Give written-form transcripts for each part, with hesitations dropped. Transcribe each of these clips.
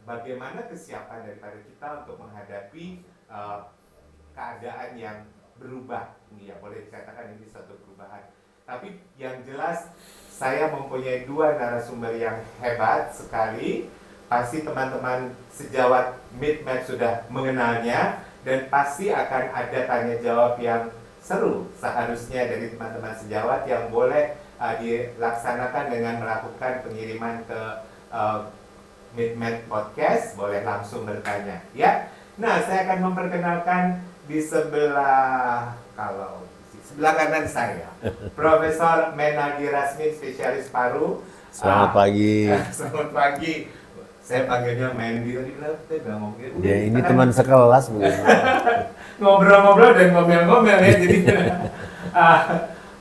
bagaimana kesiapan daripada kita untuk menghadapi keadaan yang berubah. Ini ya boleh dikatakan ini suatu perubahan. Tapi yang jelas saya mempunyai dua narasumber yang hebat sekali. Pasti teman-teman sejawat MidMed sudah mengenalnya, dan pasti akan ada tanya jawab yang seru seharusnya dari teman-teman sejawat yang boleh dilaksanakan dengan melakukan pengiriman ke MidMed Podcast. Boleh langsung bertanya ya. Nah, saya akan memperkenalkan di sebelah kanan saya Profesor Menaldi Rasmin, spesialis paru. Selamat pagi. Selamat pagi. Saya panggilnya Mendy tadi, kita nggak ngomongin. Ya ini teman sekelas mungkin. Ngobrol-ngobrol dan ngomel-ngomel ya. Jadi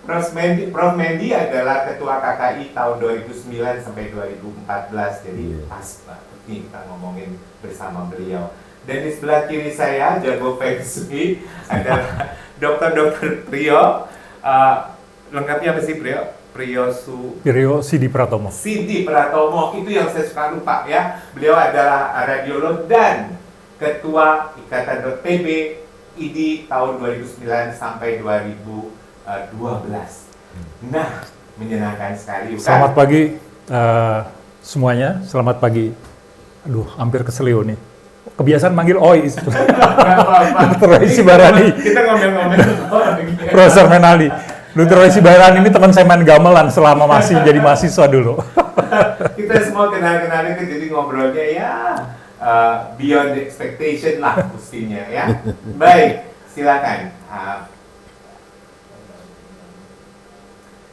Prof. Mendy adalah Ketua KKI tahun 2009 sampai 2014. Jadi pas banget nih kita ngomongin bersama beliau. Dan di sebelah kiri saya, jago Feng Shui, adalah Dr. Priyo. Lengkapnya apa sih Priyo? Priyo Sidi Pratomo. Sidi Pratomo, itu yang saya suka lupa ya. Beliau adalah radiolog dan Ketua Ikatan PB ID tahun 2009 sampai 2012. Nah, menyenangkan sekali. Bukan? Selamat pagi semuanya, selamat pagi. Aduh, hampir keselio nih. Kebiasaan manggil Oi. Dr. Oi Sibarani. Kita ngomel-ngomel. Profesor Menaldi. Dr. Oi Sibarani ini teman saya main gamelan selama masih jadi mahasiswa dulu. Kita semua kenal-kenal itu, jadi ngobrolnya ya beyond expectation lah mestinya ya. Baik, silakan.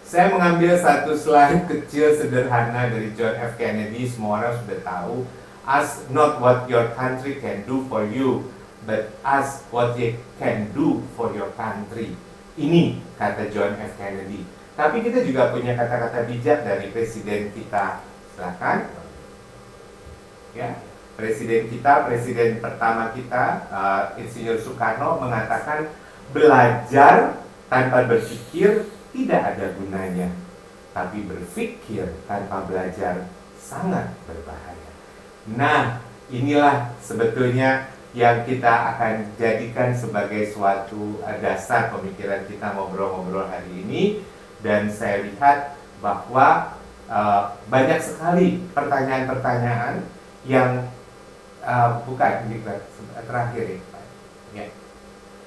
Saya mengambil satu slide kecil sederhana dari John F. Kennedy. Semua orang sudah tahu. Ask not what your country can do for you, but ask what they can do for your country. Ini kata John F. Kennedy. Tapi kita juga punya kata-kata bijak dari presiden kita. Silakan. Ya, presiden pertama kita, Insinyur Soekarno, mengatakan belajar tanpa berpikir tidak ada gunanya, tapi berpikir tanpa belajar sangat berbahaya. Nah, inilah sebetulnya yang kita akan jadikan sebagai suatu dasar pemikiran kita ngobrol-ngobrol hari ini. Dan saya lihat bahwa banyak sekali pertanyaan-pertanyaan yang bukan ini terakhir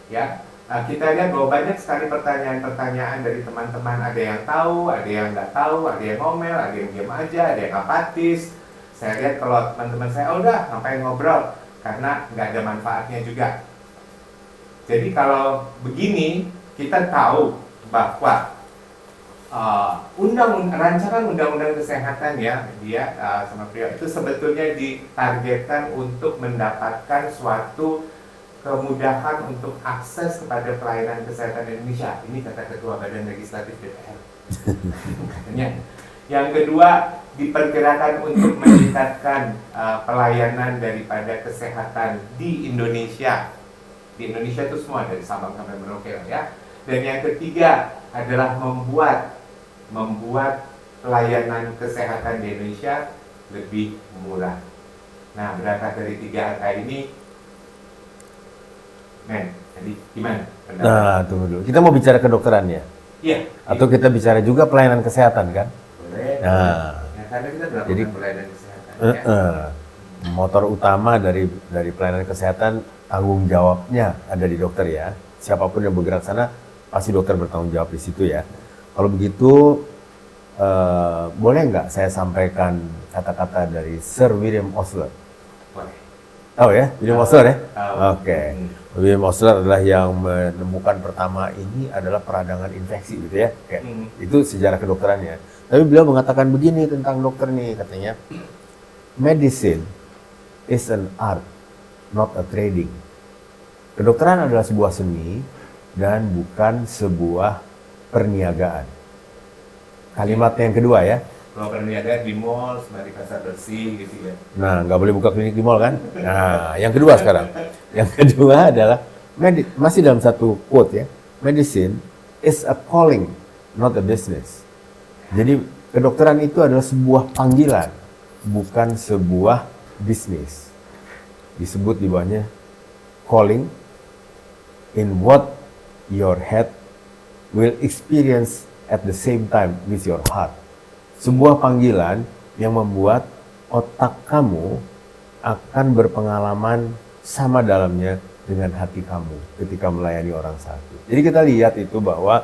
ya. Kita lihat bahwa banyak sekali pertanyaan-pertanyaan dari teman-teman. Ada yang tahu, ada yang nggak tahu, ada yang ngomel, ada yang diam aja, ada yang apatis. Saya lihat kalau teman-teman saya, udah ngapain ngobrol, karena nggak ada manfaatnya juga. Jadi kalau begini, kita tahu bahwa rancangan undang-undang kesehatan ya, dia sama Priyo itu sebetulnya ditargetkan untuk mendapatkan suatu kemudahan untuk akses kepada pelayanan kesehatan Indonesia. Ini kata Ketua Badan Legislatif DPR. Katanya. Yang kedua, diperkirakan untuk meningkatkan pelayanan daripada kesehatan di Indonesia. Di Indonesia itu semua dari Sabang sampai Merauke ya. Dan yang ketiga adalah membuat pelayanan kesehatan di Indonesia lebih murah. Nah, berangkat dari tiga angka ini, jadi gimana? Nah, tunggu dulu. Kita mau bicara kedokteran ya? Iya. Atau kita bicara juga pelayanan kesehatan kan? Boleh. Nah, ya, karena kita melakukan jadi pelayanan kesehatan. Ya. Motor utama dari pelayanan kesehatan, tanggung jawabnya ada di dokter ya. Siapapun yang bergerak sana, pasti dokter bertanggung jawab di situ ya. Kalau begitu, boleh nggak saya sampaikan kata-kata dari Sir William Osler? Boleh. Tahu ya, William Osler ya? Tahu. Oke. William Osler adalah yang menemukan pertama ini adalah peradangan infeksi gitu ya. Itu sejarah kedokterannya. Tapi beliau mengatakan begini tentang dokter nih, katanya, medicine is an art, not a trading. Kedokteran adalah sebuah seni dan bukan sebuah perniagaan. Kalimat yang kedua ya. Kalau perniagaan di mall, sembari pasar bersih gitu ya. Nah, nggak boleh buka klinik di mall kan? Nah, yang kedua sekarang. Yang kedua adalah, masih dalam satu quote ya, medicine is a calling, not a business. Jadi kedokteran itu adalah sebuah panggilan, bukan sebuah business. Disebut di bawahnya calling in what your head will experience at the same time with your heart. Sebuah panggilan yang membuat otak kamu akan berpengalaman sama dalamnya dengan hati kamu ketika melayani orang sakit. Jadi kita lihat itu bahwa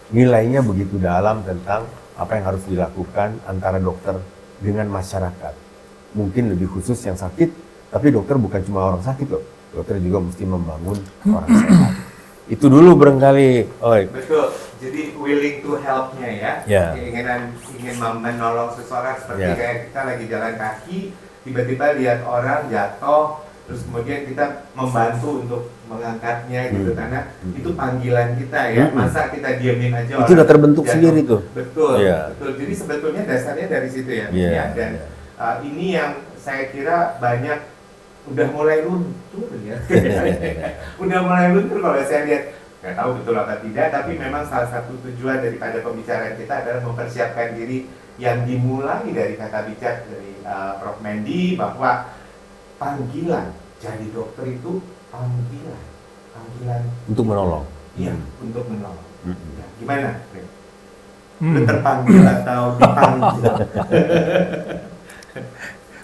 nilainya begitu dalam tentang apa yang harus dilakukan antara dokter dengan masyarakat. Mungkin lebih khusus yang sakit, tapi dokter bukan cuma orang sakit loh. Dokter juga mesti membangun orang sehat. Itu dulu barangkali. Oi. Betul. Jadi willing to help-nya ya. Ya. Keinginan ingin menolong seseorang seperti Ya. kayak kita lagi jalan kaki, tiba-tiba lihat orang jatuh, terus kemudian kita membantu untuk mengangkatnya gitu karena itu panggilan kita ya. Masa kita diamin aja Itu udah terbentuk jatuh. sendiri tuh. Betul. Ya. Betul. Jadi sebetulnya dasarnya dari situ ya. Ya. Ya. Dan ini yang saya kira banyak udah mulai luntur ya. Udah mulai luntur kalau saya lihat. Nggak tahu betul apa tidak, tapi memang salah satu tujuan daripada pembicaraan kita adalah mempersiapkan diri yang dimulai dari kata bicara dari Prof. Mendy bahwa panggilan jadi dokter itu panggilan Untuk menolong. iya untuk menolong. Ya, gimana? Fred? Hmm. Lu terpanggil atau dipanggil?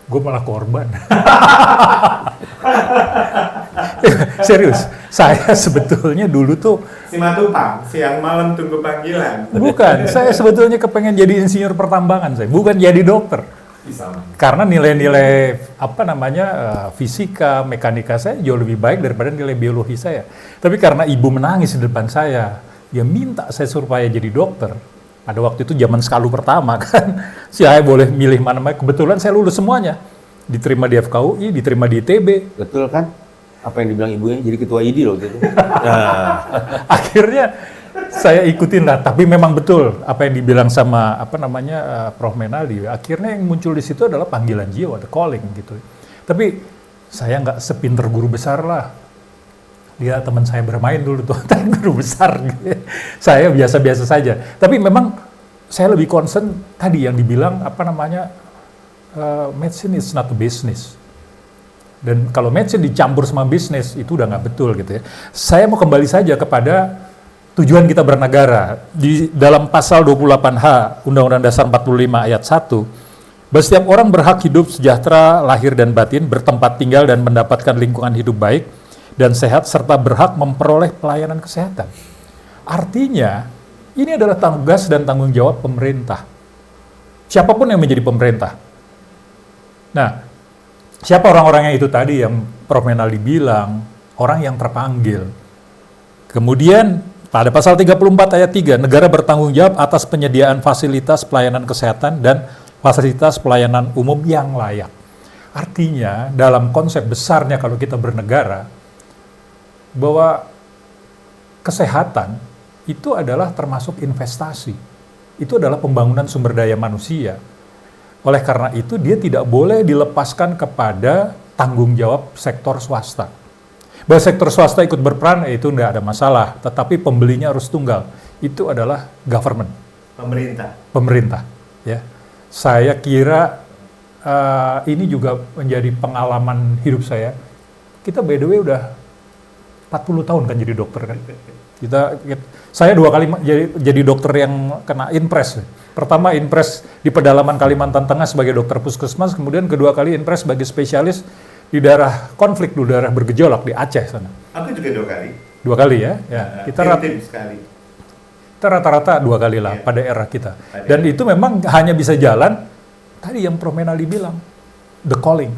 Gue malah korban. Serius, saya sebetulnya dulu tuh Simatupang, siang malam tunggu panggilan. bukan, saya sebetulnya kepengen jadi insinyur pertambangan, saya bukan jadi dokter. Bisa. Karena nilai-nilai fisika, mekanika saya jauh lebih baik daripada nilai biologi saya. Tapi karena ibu menangis di depan saya, dia minta saya supaya jadi dokter. Pada waktu itu zaman Skalu pertama kan, saya boleh milih mana-mana. Kebetulan saya lulus semuanya, diterima di FKUI, diterima di ITB. Betul kan? Apa yang dibilang ibunya jadi ketua ID loh gitu. Nah, Akhirnya saya ikutin lah, tapi memang betul apa yang dibilang sama Prof. Menaldi. Akhirnya yang muncul di situ adalah panggilan jiwa, the calling gitu. Tapi saya nggak sepinter guru besar lah. Dia teman saya bermain dulu tuh, guru besar. Gitu. Saya biasa-biasa saja. Tapi memang saya lebih concern tadi yang dibilang medicine is not a business. Dan kalau medicine dicampur sama bisnis itu udah nggak betul gitu ya. Saya mau kembali saja kepada tujuan kita bernegara. Di dalam pasal 28H Undang-Undang Dasar 45 ayat 1, bahwa setiap orang berhak hidup sejahtera lahir dan batin, bertempat tinggal dan mendapatkan lingkungan hidup baik dan sehat serta berhak memperoleh pelayanan kesehatan. Artinya, ini adalah tugas dan tanggung jawab pemerintah. Siapapun yang menjadi pemerintah. Nah, siapa orang-orangnya itu tadi yang Prof. Menaldi bilang, orang yang terpanggil. Kemudian pada pasal 34 ayat 3, negara bertanggung jawab atas penyediaan fasilitas pelayanan kesehatan dan fasilitas pelayanan umum yang layak. Artinya dalam konsep besarnya kalau kita bernegara, bahwa kesehatan itu adalah termasuk investasi. Itu adalah pembangunan sumber daya manusia. Oleh karena itu dia tidak boleh dilepaskan kepada tanggung jawab sektor swasta. Bahwa sektor swasta ikut berperan itu tidak ada masalah, tetapi pembelinya harus tunggal. Itu adalah government. Pemerintah. Ya. Saya kira ini juga menjadi pengalaman hidup saya. Kita by the way udah 40 tahun kan jadi dokter kan. Saya 2 kali jadi dokter yang kena inpres. Pertama inpres di pedalaman Kalimantan Tengah sebagai dokter puskesmas, kemudian kedua kali inpres sebagai spesialis di daerah konflik dulu, daerah bergejolak di Aceh sana. Aku juga 2 kali. 2 kali ya. Kita sekali. rata-rata 2 kali lah pada era kita. Dan itu memang hanya bisa jalan tadi yang Prof. Menaldi bilang, the calling.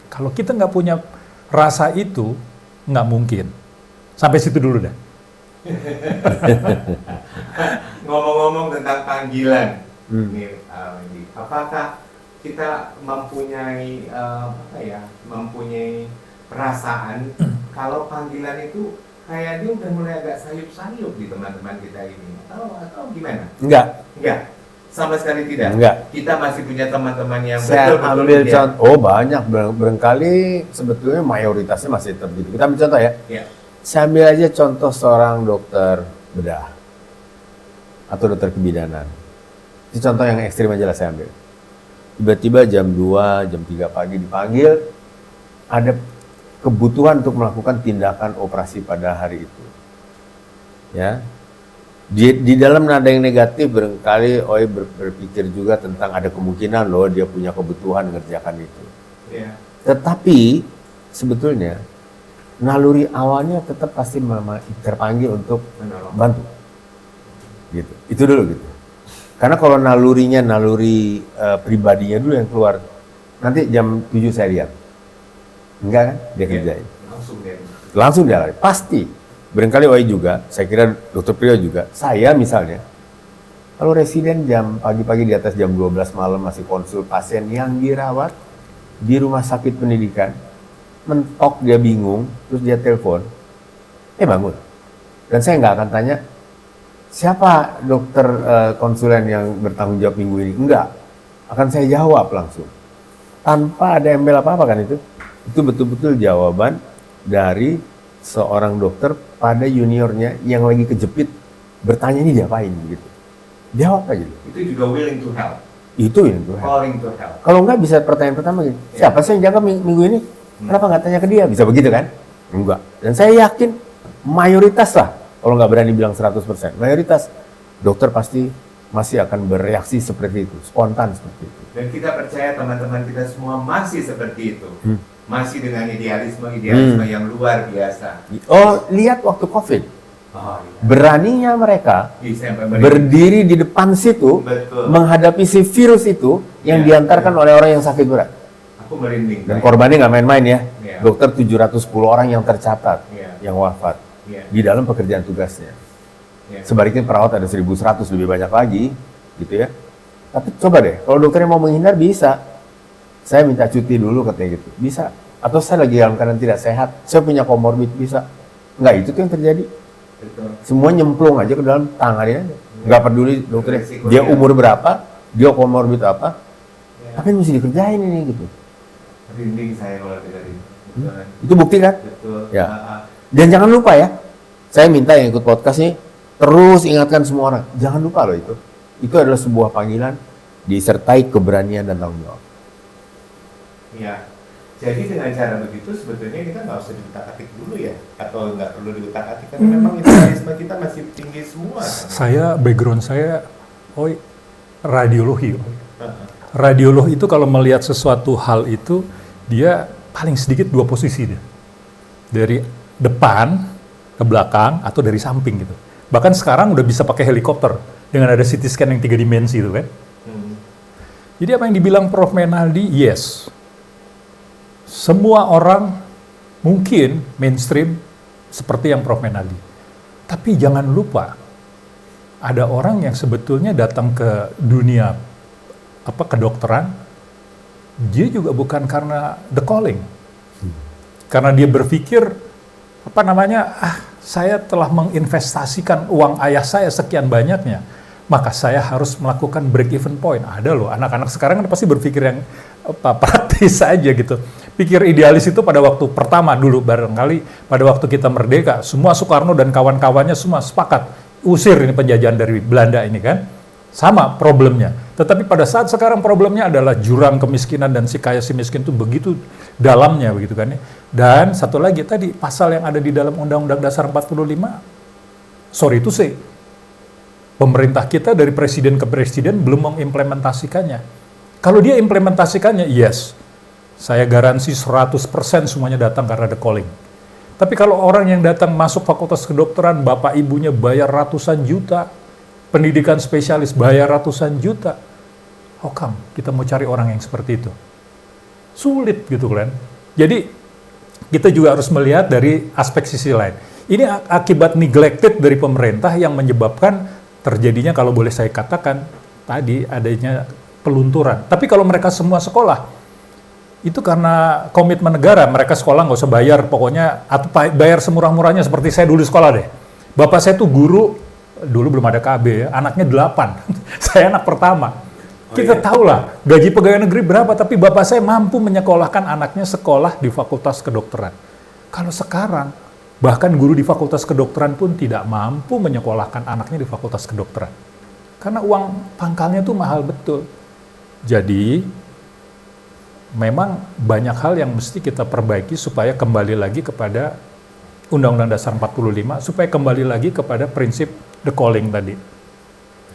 Kalau kita nggak punya rasa itu, nggak mungkin. Sampai situ dulu dah. Ngomong-ngomong tentang panggilan, apakah kita mempunyai mempunyai perasaan kalau panggilan itu kayaknya udah mulai agak sayup-sayup di teman-teman kita ini, atau gimana? enggak. Sama sekali tidak. Enggak. Kita masih punya teman-teman yang Saya betul-betul ambil dia- contoh, banyak, barangkali sebetulnya mayoritasnya masih tetap gitu. Kita ambil contoh ya. Ya. Saya ambil aja contoh seorang dokter bedah atau dokter kebidanan. Itu contoh yang ekstrim aja lah saya ambil. tiba-tiba jam 2, jam 3 pagi dipanggil, ada kebutuhan untuk melakukan tindakan operasi pada hari itu. Ya. Di dalam nada yang negatif barangkali Oi berpikir juga tentang ada kemungkinan loh dia punya kebutuhan mengerjakan itu. Iya. Tetapi sebetulnya naluri awalnya tetap pasti terpanggil untuk Menolong. bantu. Gitu. Itu dulu gitu. Karena kalau naluri pribadinya dulu yang keluar, nanti jam 7 saya lihat. Enggak kan? Dia Iya. kerjain. Langsung dia. Dia lari. Pasti. Barangkali Oi juga, saya kira Dr. Priyo juga. Saya misalnya, kalau residen jam pagi-pagi di atas jam 12 malam masih konsul pasien yang dirawat di rumah sakit pendidikan, mentok dia bingung, terus dia telepon, bangun. Dan saya nggak akan tanya, siapa dokter konsulen yang bertanggung jawab minggu ini? Enggak. Akan saya jawab langsung. Tanpa ada embel apa-apa kan itu. Itu betul-betul jawaban dari seorang dokter pada juniornya yang lagi kejepit bertanya ini diapain gitu. Jawab aja. Itu juga willing to help. Itu yang tuh. Calling to help. Kalau enggak bisa pertanyaan pertama gitu. Siapa sih yang jaga minggu ini? Kenapa nggak tanya ke dia? Bisa begitu kan? Enggak. Dan saya yakin mayoritas lah, kalau nggak berani bilang 100%, mayoritas dokter pasti masih akan bereaksi seperti itu, spontan seperti itu. Dan kita percaya teman-teman kita semua masih seperti itu. Masih dengan idealisme yang luar biasa. Oh, lihat waktu COVID. Oh, iya. Beraninya mereka Bisa sampai berdiri di depan situ, Betul. menghadapi si virus itu yang Iya, diantarkan oleh orang yang sakit berat. Aku merinding. Dan korbannya nggak main-main ya. Iya. Dokter 710 orang yang tercatat, Iya. yang wafat Iya. di dalam pekerjaan tugasnya. Iya. Sebaliknya perawat ada 1.100, lebih banyak lagi, gitu ya. Tapi coba deh, kalau dokternya mau menghindar bisa. Saya minta cuti dulu katanya gitu, bisa. Atau saya lagi dalam keadaan tidak sehat, saya punya komorbid, bisa. Nggak, itu tuh yang terjadi. Betul. Semua nyemplung aja ke dalam tangannya aja. Nggak peduli dokternya, Resikonya. dia umur berapa, dia komorbid apa, Ya. tapi mesti dikerjain ini gitu. Merinding saya kalau dengerin. Betul. Itu bukti kan? Betul. Ya. Ah. Dan jangan lupa ya, saya minta yang ikut podcast ini terus ingatkan semua orang, jangan lupa loh itu. Itu adalah sebuah panggilan disertai keberanian dan tanggung jawab. Ya. Jadi dengan cara begitu sebetulnya kita nggak usah diutak-atik dulu ya, atau nggak perlu diutak-atik karena memang idealisme kita masih tinggi semua. Background saya, radiologi. Ah. Radiolog itu kalau melihat sesuatu hal itu, dia paling sedikit 2 posisi dia. Dari depan ke belakang atau dari samping gitu. Bahkan sekarang udah bisa pakai helikopter dengan ada CT scan yang 3 dimensi itu kan. Jadi apa yang dibilang Prof. Menaldi, yes. Semua orang mungkin mainstream seperti yang Prof. Menaldi. Tapi jangan lupa, ada orang yang sebetulnya datang ke dunia kedokteran, dia juga bukan karena the calling. Karena dia berpikir, saya telah menginvestasikan uang ayah saya sekian banyaknya, maka saya harus melakukan break even point. Ada loh, anak-anak sekarang kan pasti berpikir yang praktis aja gitu. Pikir idealis itu pada waktu pertama dulu barangkali, pada waktu kita merdeka, semua Soekarno dan kawan-kawannya semua sepakat, usir ini penjajahan dari Belanda ini kan. Sama problemnya. Tetapi pada saat sekarang problemnya adalah jurang kemiskinan dan si kaya si miskin itu begitu dalamnya begitu kan ya. Dan satu lagi tadi pasal yang ada di dalam Undang-Undang Dasar 45. Sorry to say, pemerintah kita dari presiden ke presiden belum mengimplementasikannya. Kalau dia implementasikannya, yes, saya garansi 100% semuanya datang karena the calling. Tapi kalau orang yang datang masuk fakultas kedokteran, bapak ibunya bayar ratusan juta, pendidikan spesialis bayar ratusan juta, how come kita mau cari orang yang seperti itu? Sulit gitu kan. Jadi kita juga harus melihat dari aspek sisi lain. Ini akibat neglected dari pemerintah yang menyebabkan terjadinya, kalau boleh saya katakan tadi, adanya pelunturan. Tapi kalau mereka semua sekolah, itu karena komitmen negara, mereka sekolah nggak usah bayar, pokoknya atau bayar semurah-murahnya seperti saya dulu sekolah deh. Bapak saya tuh guru, dulu belum ada KB ya, anaknya 8. Saya anak pertama. Kita tahu lah, gaji pegawai negeri berapa, tapi bapak saya mampu menyekolahkan anaknya sekolah di fakultas kedokteran. Kalau sekarang, bahkan guru di fakultas kedokteran pun tidak mampu menyekolahkan anaknya di fakultas kedokteran. Karena uang pangkalnya tuh mahal betul. Jadi, memang banyak hal yang mesti kita perbaiki supaya kembali lagi kepada Undang-Undang Dasar 45, supaya kembali lagi kepada prinsip the calling tadi.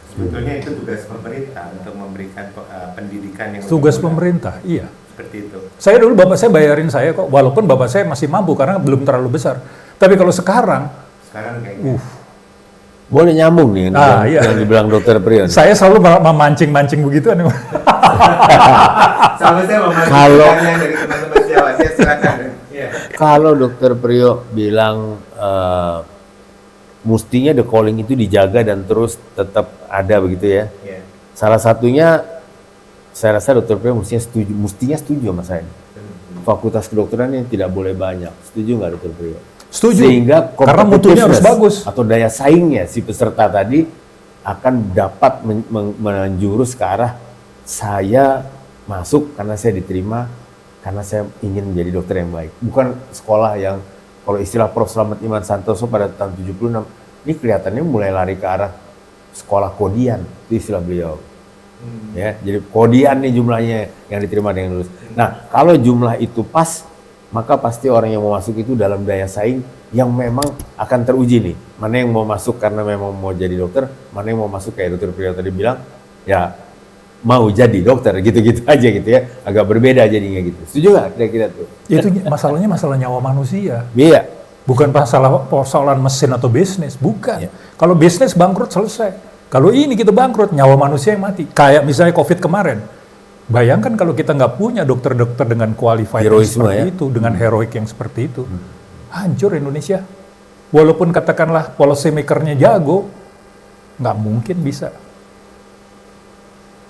Sebetulnya itu tugas pemerintah untuk memberikan pendidikan yang Tugas lebih mudah. pemerintah, iya. Seperti itu. Saya dulu bapak saya bayarin saya kok, walaupun bapak saya masih mampu karena belum terlalu besar. Tapi kalau sekarang, Sekarang kayaknya Boleh nyambung nih iya. yang dibilang Dokter Prion. saya selalu memancing-mancing begitu. sama saya Kalau- memastikannya dari teman-teman Jawa. Saya silakan. Iya. Kalau Dokter Priyo bilang mestinya the calling itu dijaga dan terus tetap ada begitu ya. Iya. Salah satunya saya rasa Dokter Priyo mestinya setuju sama saya. Fakultas kedokteran yang tidak boleh banyak. Setuju nggak Dokter Priyo? Setuju. Sehingga Karena mutunya harus competitiveness bagus. atau daya saingnya si peserta tadi akan dapat menjurus ke arah saya masuk karena saya diterima karena saya ingin menjadi dokter yang baik. Bukan sekolah yang kalau istilah Prof. Slamet Iman Santoso pada tahun 76 ini kelihatannya mulai lari ke arah sekolah kodian, itu istilah beliau. Ya, jadi kodian nih jumlahnya yang diterima dengan lulus. Nah, kalau jumlah itu pas, maka pasti orang yang mau masuk itu dalam daya saing yang memang akan teruji nih. Mana yang mau masuk karena memang mau jadi dokter, mana yang mau masuk kayak Dokter Priyo tadi bilang, ya mau jadi dokter, gitu-gitu aja gitu ya. Agak berbeda jadinya gitu. Setuju nggak kira-kira tuh? Itu masalahnya masalah nyawa manusia. Iya. Bukan persoalan mesin atau bisnis, bukan. Ya. Kalau bisnis bangkrut selesai. Kalau ini kita bangkrut, nyawa manusia yang mati. Kayak misalnya COVID kemarin. Bayangkan kalau kita nggak punya dokter-dokter dengan qualified Heroisme, seperti ya. itu, dengan heroik yang seperti itu. Hancur Indonesia. Walaupun katakanlah policy maker-nya jago, nggak mungkin bisa.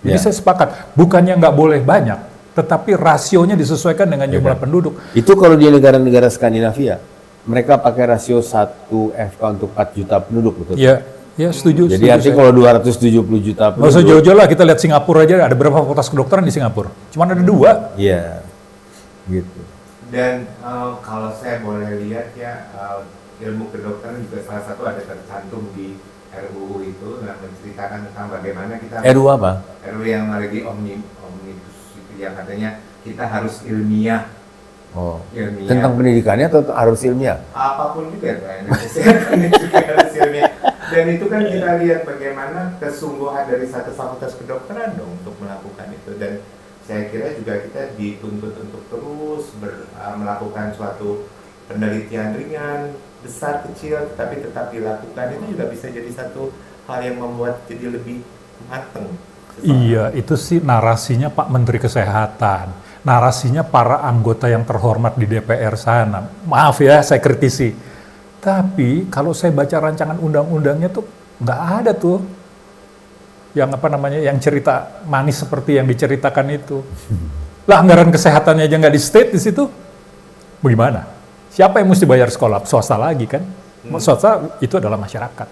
Jadi Ya. saya sepakat, bukannya nggak boleh banyak, tetapi rasionya disesuaikan dengan jumlah penduduk. Itu kalau di negara-negara Skandinavia, mereka pakai rasio 1 FK untuk 4 juta penduduk, betul? Ya, ya setuju. Jadi setuju artinya saya. kalau 270 juta Nggak usah penduduk, jauh-jauh lah, kita lihat Singapura aja, ada berapa fakultas kedokteran di Singapura? Cuman ada 2. iya, gitu. Dan kalau saya boleh lihat ya, ilmu kedokteran juga salah satu ada tercantum di RUU itu, menceritakan tentang bagaimana kita RU apa? RUU yang lagi omnibus itu yang katanya kita harus ilmiah. Oh, Ilmiah. tentang pendidikannya atau harus ilmiah? Apapun juga kayaknya kesehatan juga harus ilmiah. Dan itu kan kita lihat bagaimana kesungguhan dari satu fakultas kedokteran dong untuk melakukan itu. Dan saya kira juga kita dituntut untuk terus melakukan suatu penelitian ringan, besar, kecil, tapi tetap dilakukan. Itu juga bisa jadi satu hal yang membuat jadi lebih mateng. Iya, itu sih narasinya Pak Menteri Kesehatan. Narasinya para anggota yang terhormat di DPR sana. Maaf ya, saya kritisi. Tapi kalau saya baca rancangan undang-undangnya tuh nggak ada tuh yang apa namanya, yang cerita manis seperti yang diceritakan itu. Lah anggaran kesehatannya aja nggak di state di situ, bagaimana? Siapa yang mesti bayar sekolah? Swasta lagi kan? Swasta itu adalah masyarakat.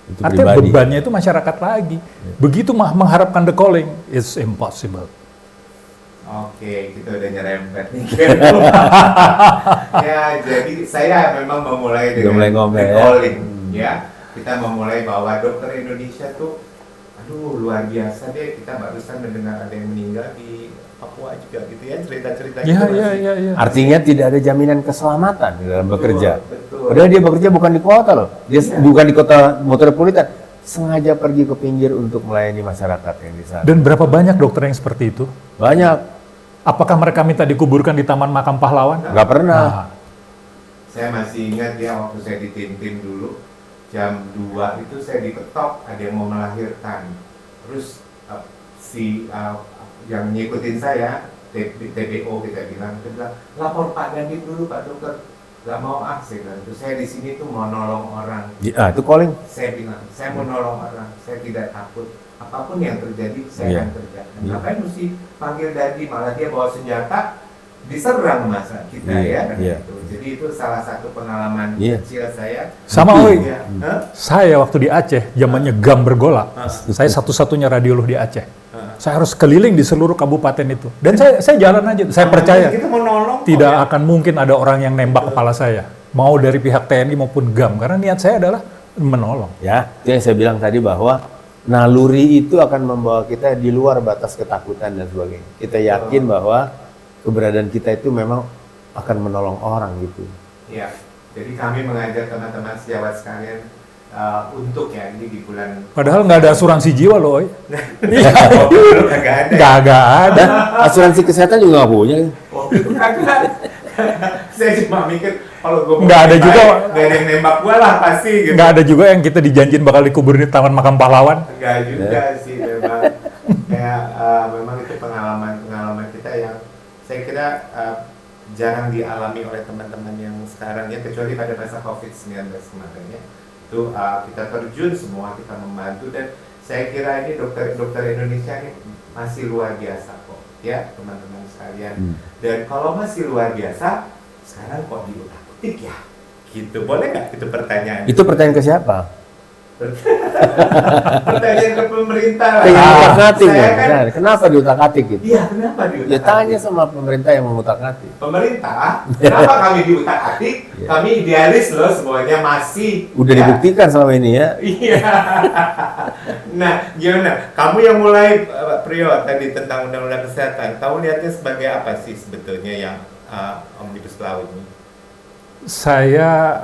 Itu Artinya pribadi. bebannya itu masyarakat lagi. Begitu mengharapkan the calling, it's impossible. Oke, kita udah nyerempet nih. Ya, jadi saya memang memulai dengan mulai ngomel, ya. calling, ya. Kita memulai bahwa dokter Indonesia tuh, aduh luar biasa deh. Kita barusan mendengar ada yang meninggal di Papua juga gitu ya, cerita-cerita Iya, gitu iya, masih. iya, iya. Artinya tidak ada jaminan keselamatan di dalam bekerja. betul. Padahal dia bekerja bukan di kota loh. Dia bukan di kota metropolitan. Sengaja pergi ke pinggir untuk melayani masyarakat yang di sana. Dan berapa banyak dokter yang seperti itu? Banyak. Apakah mereka minta dikuburkan di Taman Makam Pahlawan? Nggak pernah. Nah, Saya masih ingat ya waktu saya di Tintin dulu, jam 2 itu saya diketok, ada yang mau melahirkan. Terus yang ngikutin saya, TBO kita bilang, dia bilang, lapor Pak Danit dulu Pak Dokter. Gak mau saya bilang, terus saya di sini tuh mau nolong orang. Itu calling. Saya bilang, saya mau nolong orang, saya tidak takut. Apapun yang terjadi, saya Iya. akan kerjakan. Iya. Ngapain mesti panggil Dadi, malah dia bawa senjata, diserang masa kita Iya, ya. iya. Gitu. Jadi itu salah satu pengalaman Iya. kecil saya. sama Oi, Ya. Hah? saya waktu di Aceh, zamannya GAM bergolak, saya satu-satunya radiolog di Aceh. Saya harus keliling di seluruh kabupaten itu. Dan saya jalan aja, saya percaya. Kita mau nolong kok, Tidak ya. akan mungkin ada orang yang nembak kepala saya. Mau dari pihak TNI maupun GAM. Karena niat saya adalah menolong. Ya, itu yang saya bilang tadi bahwa naluri itu akan membawa kita di luar batas ketakutan dan sebagainya. Kita yakin bahwa keberadaan kita itu memang akan menolong orang gitu. Ya, jadi kami mengajak teman-teman sejawat sekalian untuk ya ini di bulan. Padahal nggak ada asuransi jiwa loh, Oi. Kagak ada. Nggak ada. Asuransi kesehatan juga nggak punya. Waktu itu kagak. Saya cuma mikir kalau gue Nggak ada juga. nggak ada yang nembak gue lah pasti. Gitu. Nggak ada juga yang kita dijanjin bakal dikubur di Taman Makam Pahlawan. Enggak juga sih memang. Kayak memang itu pengalaman kita yang saya kira jarang dialami oleh teman-teman yang sekarang ya, kecuali pada masa COVID-19 kemarin ya. Itu kita terjun semua, kita membantu, dan saya kira ini dokter Indonesia ini masih luar biasa kok ya teman-teman sekalian. Dan kalau masih luar biasa, sekarang kok diutak-utik ya? Gitu, boleh nggak itu pertanyaan? Itu pertanyaan ke siapa? Pertanyaan ke pemerintah lah. Diutak-atik Saya ya. kan, Nah, kenapa diutak-atik gitu? iya kenapa diutak-atik? Ya tanya sama pemerintah yang mengutak-atik. Pemerintah, kenapa kami diutak-atik? Kami idealis loh, semuanya masih. Udah ya. dibuktikan selama ini ya. Iya. Nah, gimana? Kamu yang mulai Priyo tadi tentang undang-undang kesehatan, kamu lihatnya sebagai apa sih sebetulnya yang Omnibus Law ini? Saya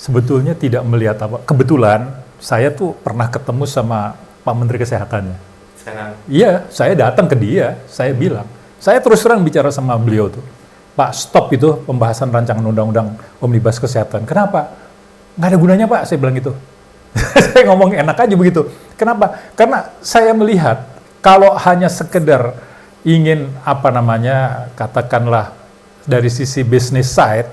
sebetulnya tidak melihat apa. Kebetulan saya tuh pernah ketemu sama Pak Menteri Kesehatannya. Sekarang Iya, saya datang ke dia, saya bilang, saya terus terang bicara sama beliau tuh, Pak, stop itu pembahasan rancangan undang-undang Omnibus Kesehatan. Kenapa? Nggak ada gunanya Pak, saya bilang gitu. Saya ngomong enak aja begitu. Kenapa? Karena saya melihat kalau hanya sekedar ingin katakanlah dari sisi business side,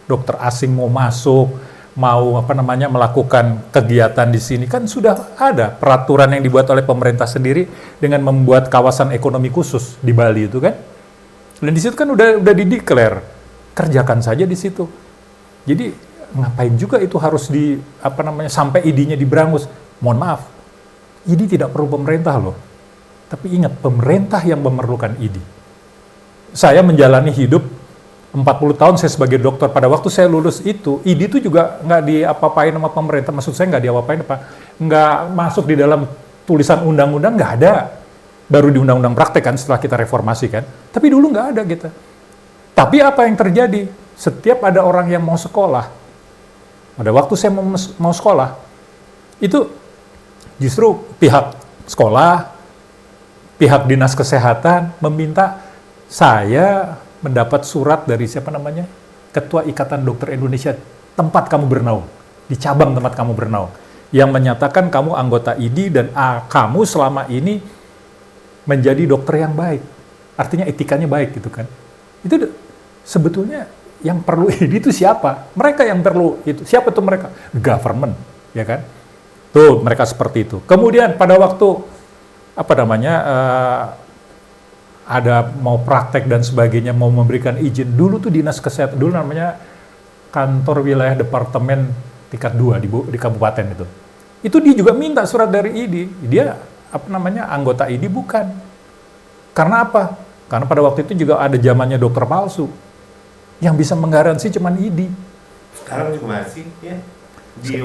dokter asing mau masuk, mau melakukan kegiatan di sini, kan sudah ada peraturan yang dibuat oleh pemerintah sendiri dengan membuat kawasan ekonomi khusus di Bali itu kan. Dan di situ kan udah dideklar, kerjakan saja di situ. Jadi ngapain juga itu harus sampai ID-nya diberangus. Mohon maaf, ID tidak perlu pemerintah loh. Tapi ingat, pemerintah yang memerlukan ID. Saya menjalani hidup 40 tahun saya sebagai dokter. Pada waktu saya lulus itu, ID itu juga nggak diapa-apain sama pemerintah. Maksud saya nggak diapa-apain nggak masuk di dalam tulisan undang-undang, nggak ada. Baru di undang-undang praktek kan setelah kita reformasi kan. Tapi dulu nggak ada gitu. Tapi apa yang terjadi? Setiap ada orang yang mau sekolah, pada waktu saya mau sekolah, itu justru pihak sekolah, pihak dinas kesehatan meminta saya mendapat surat dari Ketua Ikatan Dokter Indonesia tempat kamu bernaung, di cabang tempat kamu bernaung, yang menyatakan kamu anggota ID dan kamu selama ini menjadi dokter yang baik. Artinya etikanya baik gitu kan. Itu sebetulnya yang perlu ID itu siapa? Mereka yang perlu itu. Siapa tuh mereka? Government, ya kan? Tuh, mereka seperti itu. Kemudian pada waktu ada mau praktek dan sebagainya, mau memberikan izin, dulu tuh dinas kesehatan, dulu namanya kantor wilayah departemen tingkat 2 di kabupaten itu. Itu dia juga minta surat dari ID. Dia anggota ID bukan. Karena apa? Karena pada waktu itu juga ada zamannya dokter palsu. Yang bisa menggaransi cuma ID. sekarang juga masih ya di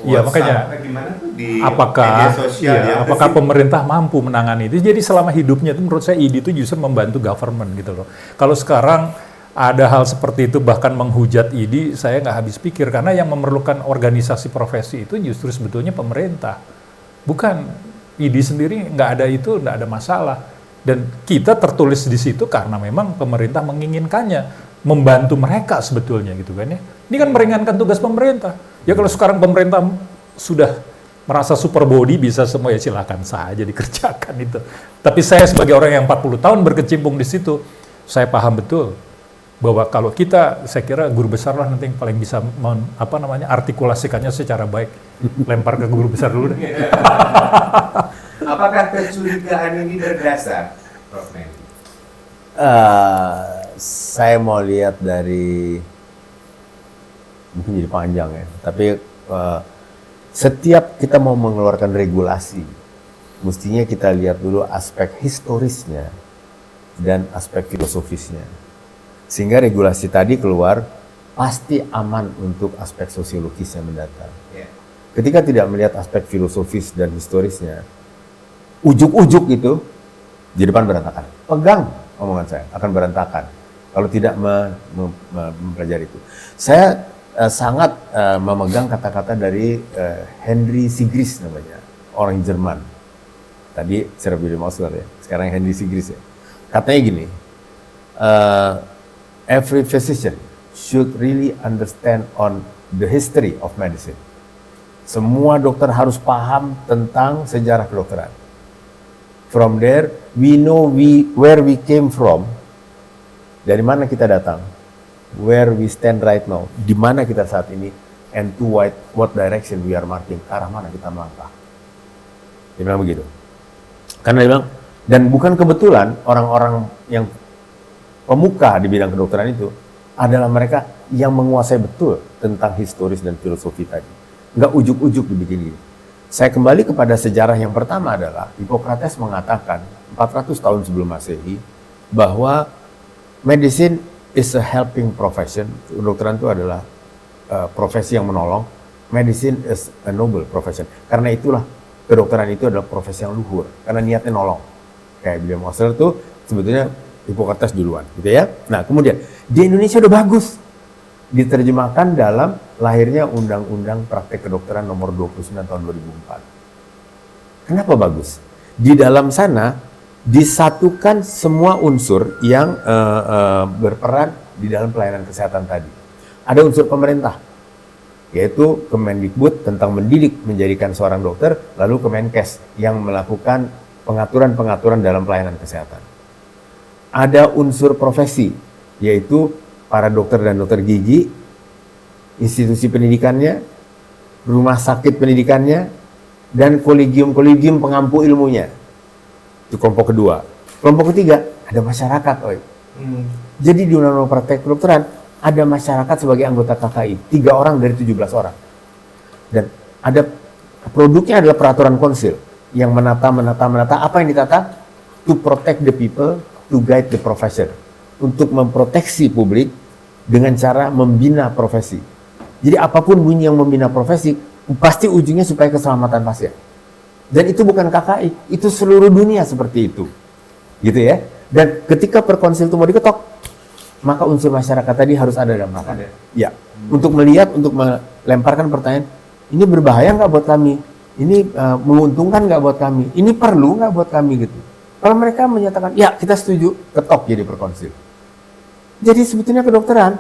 Iya, makanya gimana tuh di apakah media sosial ya, apakah pemerintah mampu menangani itu? Jadi selama hidupnya itu menurut saya ID itu justru membantu government gitu loh. Kalau sekarang ada hal seperti itu bahkan menghujat ID, saya nggak habis pikir, karena yang memerlukan organisasi profesi itu justru sebetulnya pemerintah, bukan ID sendiri. Nggak ada itu, nggak ada masalah. Dan kita tertulis di situ karena memang pemerintah menginginkannya, membantu mereka sebetulnya gitu kan ya. Ini kan meringankan tugas pemerintah. Ya kalau sekarang pemerintah sudah merasa super body bisa semua, ya silakan saja dikerjakan itu. Tapi saya sebagai orang yang 40 tahun berkecimpung di situ, saya paham betul bahwa kalau kita, saya kira guru besar lah nanti yang paling bisa artikulasikannya secara baik. Lempar ke guru besar dulu deh. Apakah kecurigaan ini berdasar, Prof. Mendy? Saya mau lihat dari, mungkin jadi panjang ya, tapi setiap kita mau mengeluarkan regulasi, mestinya kita lihat dulu aspek historisnya dan aspek filosofisnya. Sehingga regulasi tadi keluar pasti aman untuk aspek sosiologisnya mendatang. Yeah. Ketika tidak melihat aspek filosofis dan historisnya, ujuk-ujuk itu di depan berantakan. Pegang omongan saya, akan berantakan kalau tidak mempelajari itu. Saya sangat memegang kata-kata dari Henry Sigris namanya, orang Jerman. Tadi Sir William Osler ya, sekarang Henry Sigris ya. Katanya gini, every physician should really understand on the history of medicine. Semua dokter harus paham tentang sejarah kedokteran. From there, we know where we came from. Dari mana kita datang? Where we stand right now. Di mana kita saat ini? And to what direction we are marching. Ke arah mana kita melangkah. Dia bilang begitu. Karena dia bilang, dan bukan kebetulan orang-orang yang pemuka di bidang kedokteran itu adalah mereka yang menguasai betul tentang historis dan filosofi tadi. Nggak ujuk-ujuk dibikin gini. Saya kembali kepada sejarah yang pertama adalah Hippocrates mengatakan 400 tahun sebelum Masehi bahwa medicine is a helping profession. Kedokteran itu adalah profesi yang menolong. Medicine is a noble profession. Karena itulah kedokteran itu adalah profesi yang luhur. Karena niatnya nolong. Kayak William Osler tuh sebetulnya Hippocrates duluan, gitu ya. Nah kemudian di Indonesia udah bagus diterjemahkan dalam lahirnya Undang-Undang Praktek Kedokteran nomor 29 tahun 2004. Kenapa bagus? Di dalam sana disatukan semua unsur yang berperan di dalam pelayanan kesehatan tadi. Ada unsur pemerintah, yaitu Kemendikbud tentang mendidik menjadikan seorang dokter, lalu Kemenkes yang melakukan pengaturan-pengaturan dalam pelayanan kesehatan. Ada unsur profesi, yaitu para dokter dan dokter gigi, institusi pendidikannya, rumah sakit pendidikannya, dan kolegium-kolegium pengampu ilmunya. Itu kelompok kedua. Kelompok ketiga, ada masyarakat. Jadi di Undang-Undang Praktek Kedokteran, ada masyarakat sebagai anggota KKI, 3 orang dari 17 orang. Dan ada produknya adalah peraturan konsil, yang menata apa yang ditata? To protect the people, to guide the profession. Untuk memproteksi publik dengan cara membina profesi. Jadi apapun bunyi yang membina profesi, pasti ujungnya supaya keselamatan pasien. Dan itu bukan KKI, itu seluruh dunia seperti itu. Gitu ya. Dan ketika perkonsil itu mau diketok, maka unsur masyarakat tadi harus ada dalam rapat. Ya. Untuk melihat, untuk melemparkan pertanyaan, ini berbahaya nggak buat kami? Ini menguntungkan nggak buat kami? Ini perlu nggak buat kami gitu? Kalau mereka menyatakan, ya kita setuju, ketok jadi perkonsil. Jadi sebetulnya kedokteran,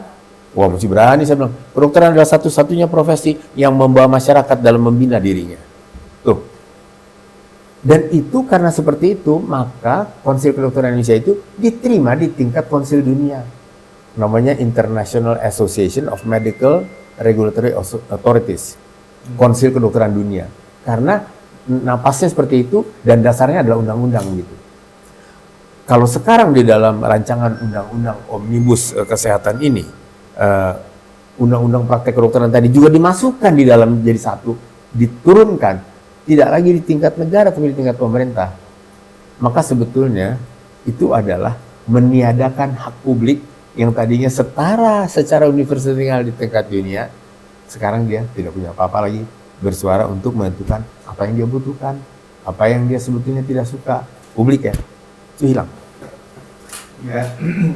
wah mesti berani saya bilang, kedokteran adalah satu-satunya profesi yang membawa masyarakat dalam membina dirinya. Tuh. Dan itu karena seperti itu, maka Konsil Kedokteran Indonesia itu diterima di tingkat konsil dunia. Namanya International Association of Medical Regulatory Authorities. Konsil Kedokteran Dunia. Karena napasnya seperti itu dan dasarnya adalah undang-undang gitu. Kalau sekarang di dalam rancangan undang-undang omnibus kesehatan ini, undang-undang praktek kedokteran tadi juga dimasukkan di dalam jadi satu, diturunkan, tidak lagi di tingkat negara tapi di tingkat pemerintah. Maka sebetulnya itu adalah meniadakan hak publik yang tadinya setara secara universal di tingkat dunia, sekarang dia tidak punya apa-apa lagi bersuara untuk menentukan apa yang dia butuhkan, apa yang dia sebetulnya tidak suka. Publik ya, itu hilang. Ya,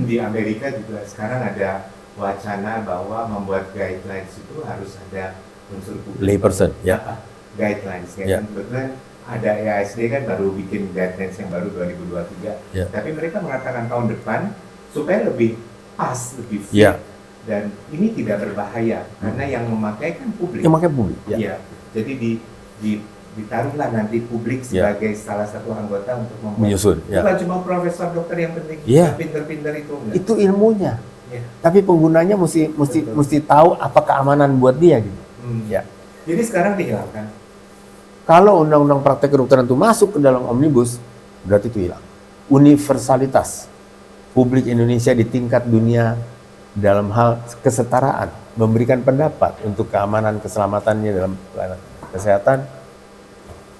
di Amerika juga sekarang ada wacana bahwa membuat guidelines itu harus ada unsur publik. Layperson, ya. Guidelines, ya. Ya. Kebetulan ada EASD kan baru bikin guidelines yang baru 2023. Ya. Tapi mereka mengatakan tahun depan supaya lebih pas, lebih fit. Ya. Dan ini tidak berbahaya karena yang memakai kan publik. Yang pakai publik, ya. Iya. Jadi ditaruhlah nanti publik sebagai salah satu anggota untuk menyusun. Ya. Bukan cuma profesor dokter yang penting, Ya. pinter-pinter itu. Enggak. Itu ilmunya. Ya. Tapi penggunanya mesti tahu apa keamanan buat dia gitu. Ya. Jadi sekarang dihilangkan. Kalau undang-undang praktek kedokteran itu masuk ke dalam omnibus, berarti itu hilang. Universalitas publik Indonesia di tingkat dunia dalam hal kesetaraan, memberikan pendapat untuk keamanan keselamatannya dalam pelayanan kesehatan